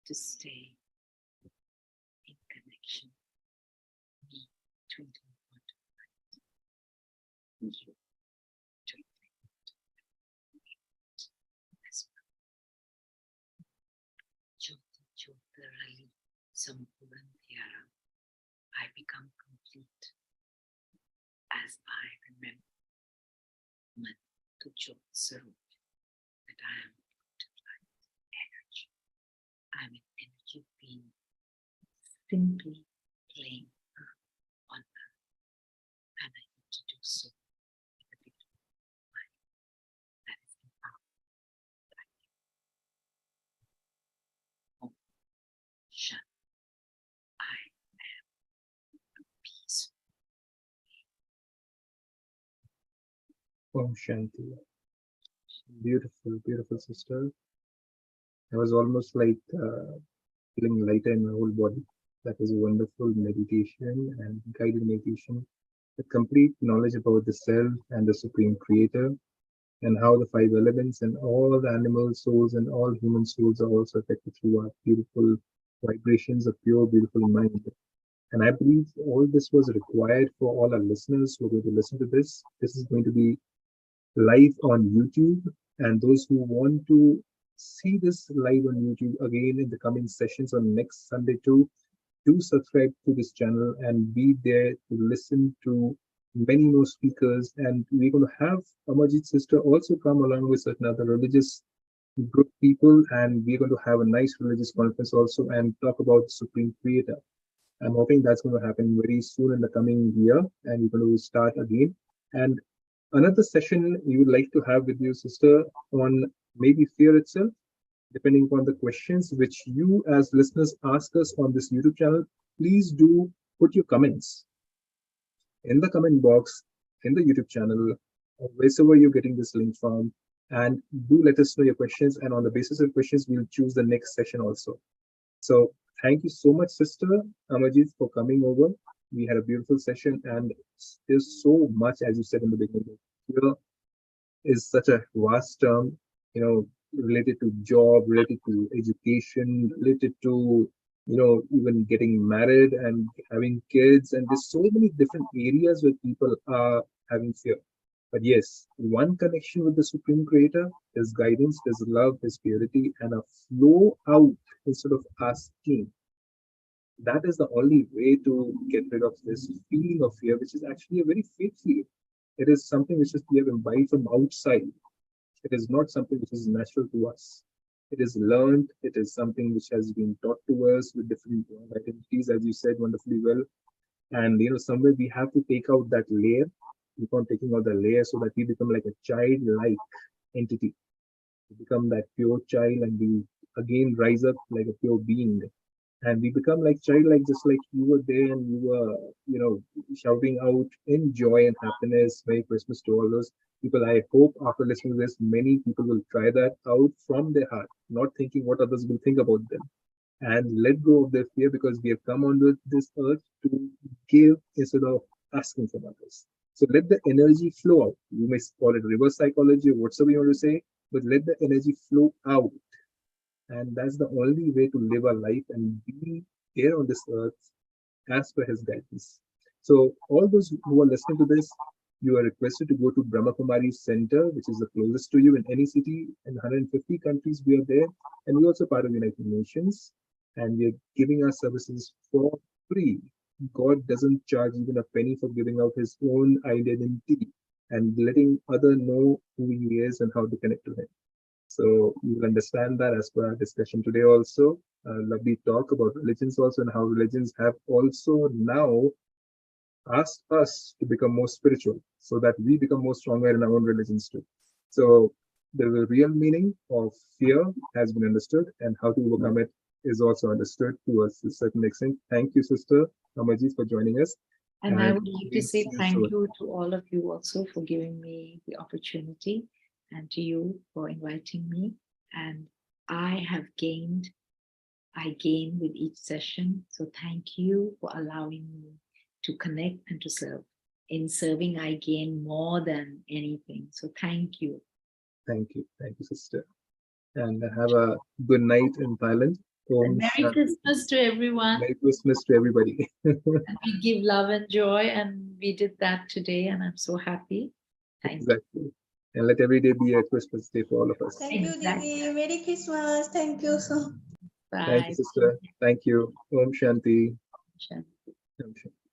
to stay in connection. Me, twinkling water, light. You, twinkling water, light. As well. Jyoti Jyotirali Sampuranthyara. I become complete as I remember Man to Jyot Sarup, that I am light energy. I'm an energy being simply playing on earth, and I need to do so with a beautiful mind that is empowered by you. Om Shanti. I am a peaceful. Om Shanti. Beautiful, beautiful sister. I was almost like feeling lighter in my whole body. That was a wonderful meditation and guided meditation with complete knowledge about the self and the supreme creator, and how the five elements and all the animal souls and all human souls are also affected through our beautiful vibrations of pure, beautiful mind. And I believe all this was required for all our listeners who are going to listen to this. This is going to be live on YouTube, and those who want to see this live on YouTube again in the coming sessions on next Sunday too, do subscribe to this channel and be there to listen to many more speakers. And we're going to have Amarjit's sister also come along with certain other religious group people, and we're going to have a nice religious conference also and talk about the Supreme Creator. I'm hoping that's going to happen very soon in the coming year, and we're going to start again. And another session you would like to have with your sister on maybe fear itself, depending upon the questions which you as listeners ask us on this YouTube channel. Please do put your comments in the comment box in the YouTube channel, or wherever you're getting this link from, and do let us know your questions. And on the basis of questions, we'll choose the next session also. So thank you so much, Sister Amarjit, for coming over. We had a beautiful session, and there's so much, as you said in the beginning. Fear is such a vast term, related to job, related to education, related to, even getting married and having kids. And there's so many different areas where people are having fear. But yes, one connection with the Supreme Creator is guidance, is love, is purity, and a flow out instead of asking. That is the only way to get rid of this feeling of fear, which is actually a very fake feeling. It is something which is we have imbibed from outside. It is not something which is natural to us. It is learned. It is something which has been taught to us with different identities, as you said wonderfully well. And somewhere we have to take out that layer. Keep on taking out the layer so that we become like a child-like entity. We become that pure child, and we again rise up like a pure being. And we become like childlike, just like you were there and you were, shouting out in joy and happiness, Merry Christmas to all those people. I hope after listening to this, many people will try that out from their heart, not thinking what others will think about them, and let go of their fear, because we have come on this earth to give instead of asking from others. So let the energy flow out. You may call it reverse psychology or whatever you want to say, but let the energy flow out. And that's the only way to live our life and be here on this earth as per his guidance. So all those who are listening to this, you are requested to go to Brahma Kumaris Center, which is the closest to you in any city. In 150 countries, we are there. And we're also part of United Nations. And we're giving our services for free. God doesn't charge even a penny for giving out his own identity and letting other know who he is and how to connect to him. So you will understand that as per our discussion today also. Lovely talk about religions also and how religions have also now asked us to become more spiritual so that we become more stronger in our own religions too. So the real meaning of fear has been understood and how to overcome it is also understood to a certain extent. Thank you, Sister Amarjit, for joining us. And I would like to say see you thank soon. you to all of you also for giving me the opportunity and to you for inviting me. And I gain with each session. So thank you for allowing me to connect and to serve. In serving, I gain more than anything. So thank you. Thank you. Thank you, Sister. And have a good night in Thailand. And Merry Christmas to everyone. Merry Christmas to everybody. And we give love and joy, and we did that today, and I'm so happy. Thank Exactly. And let every day be a Christmas day for all of us. Thank you, Didi. Merry Christmas. Thank you so. Bye. Thank you, Sister. Thank you. Om Shanti. Shanti. Om Shanti.